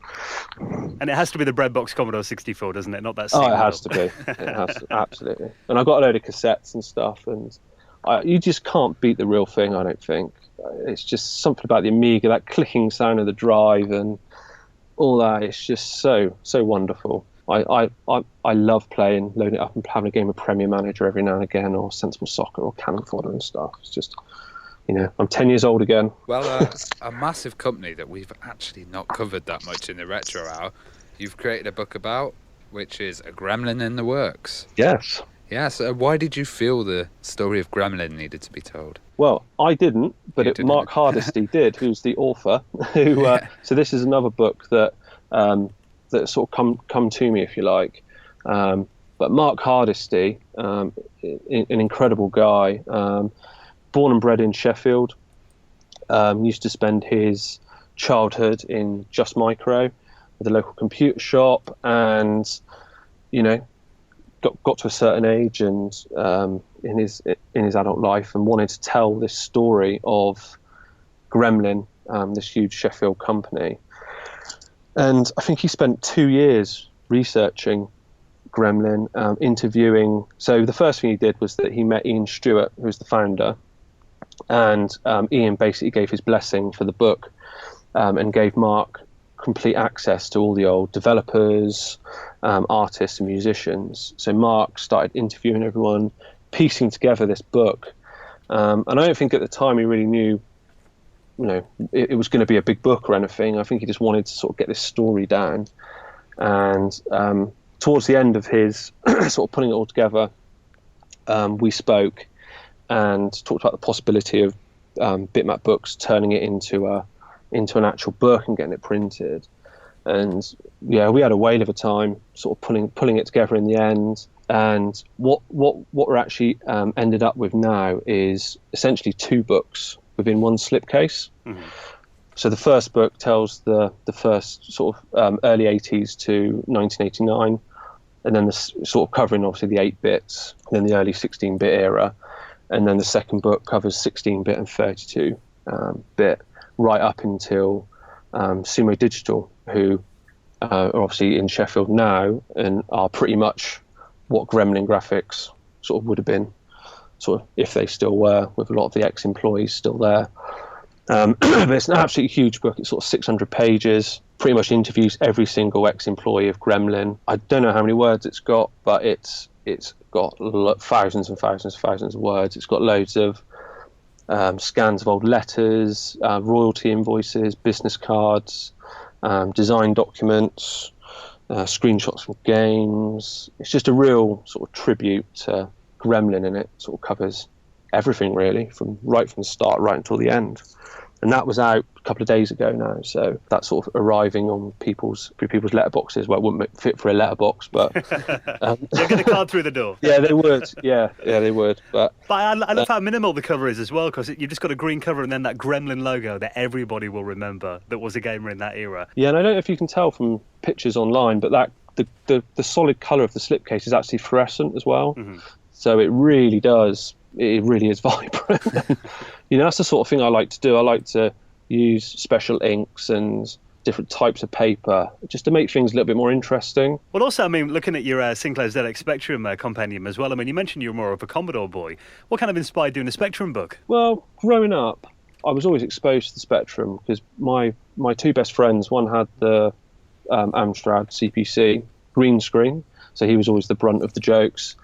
And it has to be the breadbox Commodore 64, doesn't it? Not that. Oh, it has to be. It has to, absolutely. And I've got a load of cassettes and stuff, and you just can't beat the real thing, I don't think. It's just something about the Amiga, that clicking sound of the drive and all that. It's just so wonderful. I love playing, loading it up and having a game of Premier Manager every now and again, or Sensible Soccer or Cannon Fodder and stuff. It's just, I'm 10 years old again. Well, a massive company that we've actually not covered that much in the Retro Hour, you've created a book about, which is A Gremlin in the Works. Yes. Yeah, so why did you feel the story of Gremlin needed to be told? Well, I didn't, but Mark Hardesty did, who's the author. So this is another book that sort of come to me, if you like. But Mark Hardesty, an incredible guy, born and bred in Sheffield, used to spend his childhood in Just Micro, with a local computer shop, and got to a certain age and in his adult life, and wanted to tell this story of Gremlin, this huge Sheffield company. And I think he spent 2 years researching Gremlin, interviewing. So the first thing he did was that he met Ian Stewart, who was the founder, and Ian basically gave his blessing for the book, and gave Mark complete access to all the old developers, artists and musicians. So Mark started interviewing everyone, piecing together this book. And I don't think at the time he really knew, it was going to be a big book or anything. I think he just wanted to sort of get this story down. And towards the end of his sort of putting it all together, we spoke and talked about the possibility of Bitmap Books turning it into an actual book and getting it printed. And yeah, we had a whale of a time sort of pulling it together in the end. And what we're actually ended up with now is essentially 2 books within one slipcase. Mm-hmm. So the first book tells the first sort of early 80s to 1989, and then the sort of covering obviously the 8 bits, then the early 16-bit era, and then the second book covers 16-bit and 32-bit. Right up until Sumo Digital, who are obviously in Sheffield now and are pretty much what Gremlin Graphics sort of would have been, sort of if they still were, with a lot of the ex-employees still there. But it's an absolutely huge book. It's sort of 600 pages, pretty much interviews every single ex-employee of Gremlin. I don't know how many words it's got, but it's got thousands and thousands and thousands of words. It's got loads of scans of old letters, royalty invoices, business cards, design documents, screenshots from games. It's just a real sort of tribute to Gremlin, and it sort of covers everything really, right from the start right until the end. And that was out a couple of days ago now, so that's sort of arriving on people's letterboxes. Well, it wouldn't fit for a letterbox, but you'll get a card through the door. Yeah, they would. Yeah, they would. But I love how minimal the cover is as well, because you've just got a green cover and then that Gremlin logo that everybody will remember that was a gamer in that era. Yeah, and I don't know if you can tell from pictures online, but that the solid colour of the slipcase is actually fluorescent as well. Mm-hmm. So it really is vibrant. That's the sort of thing I like to do. I like to use special inks and different types of paper just to make things a little bit more interesting. Well, also, I mean, looking at your Sinclair ZX Spectrum compendium as well, I mean, you mentioned you were more of a Commodore boy. What kind of inspired doing a Spectrum book? Well, growing up, I was always exposed to the Spectrum because my 2 best friends, one had the Amstrad CPC green screen, so he was always the brunt of the jokes.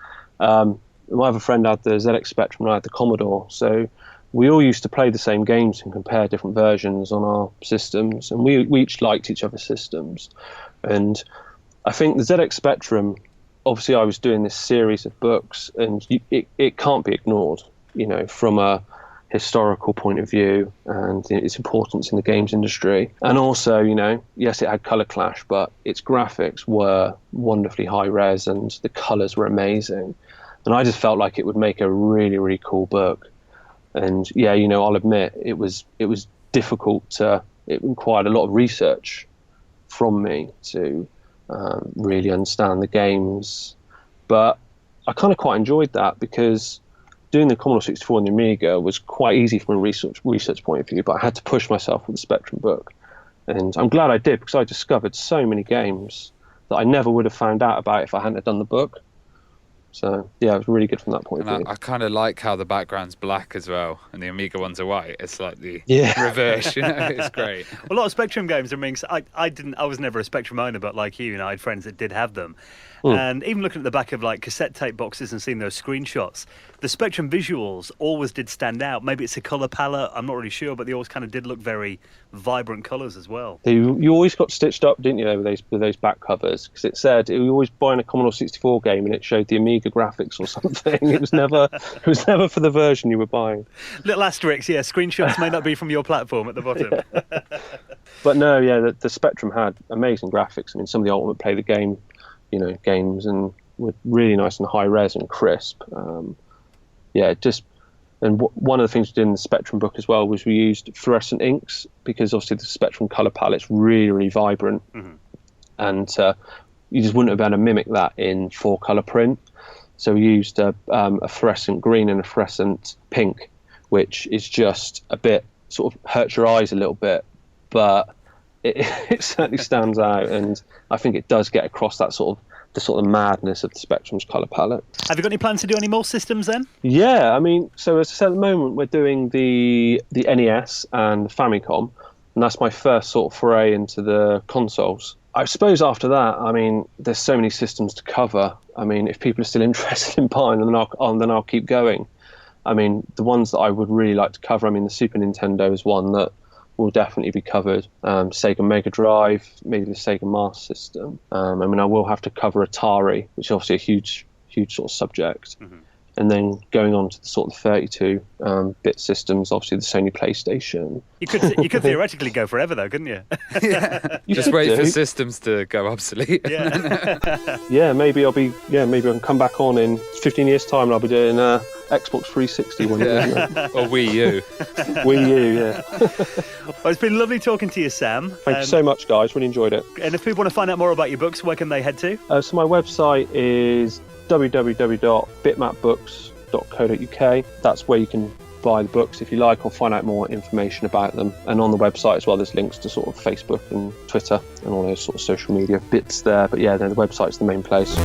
My other friend had the ZX Spectrum and I had the Commodore, so we all used to play the same games and compare different versions on our systems, and we each liked each other's systems. And I think the ZX Spectrum, obviously I was doing this series of books, and it can't be ignored, from a historical point of view and its importance in the games industry. And also, yes, it had color clash, but its graphics were wonderfully high res and the colors were amazing. And I just felt like it would make a really, really cool book. And yeah, I'll admit it was difficult. It required a lot of research from me to really understand the games. But I kind of quite enjoyed that because doing the Commodore 64 and the Amiga was quite easy from a research point of view, but I had to push myself with the Spectrum book. And I'm glad I did, because I discovered so many games that I never would have found out about if I hadn't done the book. So yeah, it was really good from that point of view. I kind of like how the background's black as well, and the Amiga ones are white. It's like the reverse, It's great. Well, a lot of Spectrum games. I mean, I was never a Spectrum owner, but like you, I had friends that did have them. And even looking at the back of like cassette tape boxes and seeing those screenshots, the Spectrum visuals always did stand out. Maybe it's a colour palette, I'm not really sure, but they always kind of did look very vibrant colours as well. You always got stitched up, didn't you, with those back covers? Because it said you always buying a Commodore 64 game and it showed the Amiga graphics or something. It was never for the version you were buying. Little asterisks, yeah. Screenshots may not be from your platform at the bottom. Yeah. But no, yeah, the Spectrum had amazing graphics. I mean, some of the Ultimate Play the Game games and were really nice and high res and crisp. One of the things we did in the Spectrum book as well was we used fluorescent inks, because obviously the Spectrum color palette's really, really vibrant. Mm-hmm. And you just wouldn't have been able to mimic that in 4-color print. So we used a fluorescent green and a fluorescent pink, which is just a bit, sort of hurts your eyes a little bit, but it certainly stands out, and I think it does get across that sort of madness of the Spectrum's colour palette. Have you got any plans to do any more systems then? Yeah, I mean, so as I said, at the moment we're doing the NES and the Famicom, and that's my first sort of foray into the consoles. I suppose after that, I mean, there's so many systems to cover. I mean, if people are still interested in buying them, then I'll keep going. I mean, the ones that I would really like to cover, I mean, the Super Nintendo is one that will definitely be covered. Sega Mega Drive, maybe the Sega Master System. I mean, I will have to cover Atari, which is obviously a huge sort of subject. Mm-hmm. And then going on to the sort of 32-bit systems, obviously the Sony PlayStation. You could theoretically go forever though, couldn't you? Just wait for systems to go obsolete. Yeah. Maybe I can come back on in 15 years' time and I'll be doing Xbox 360 one. Or Wii U. Wii U, yeah. Well, it's been lovely talking to you, Sam. Thank you so much, guys. Really enjoyed it. And if people want to find out more about your books, where can they head to? So my website is www.bitmapbooks.co.uk. That's where you can buy the books if you like, or find out more information about them. And on the website as well, there's links to sort of Facebook and Twitter and all those sort of social media bits there. But yeah, the website's the main place.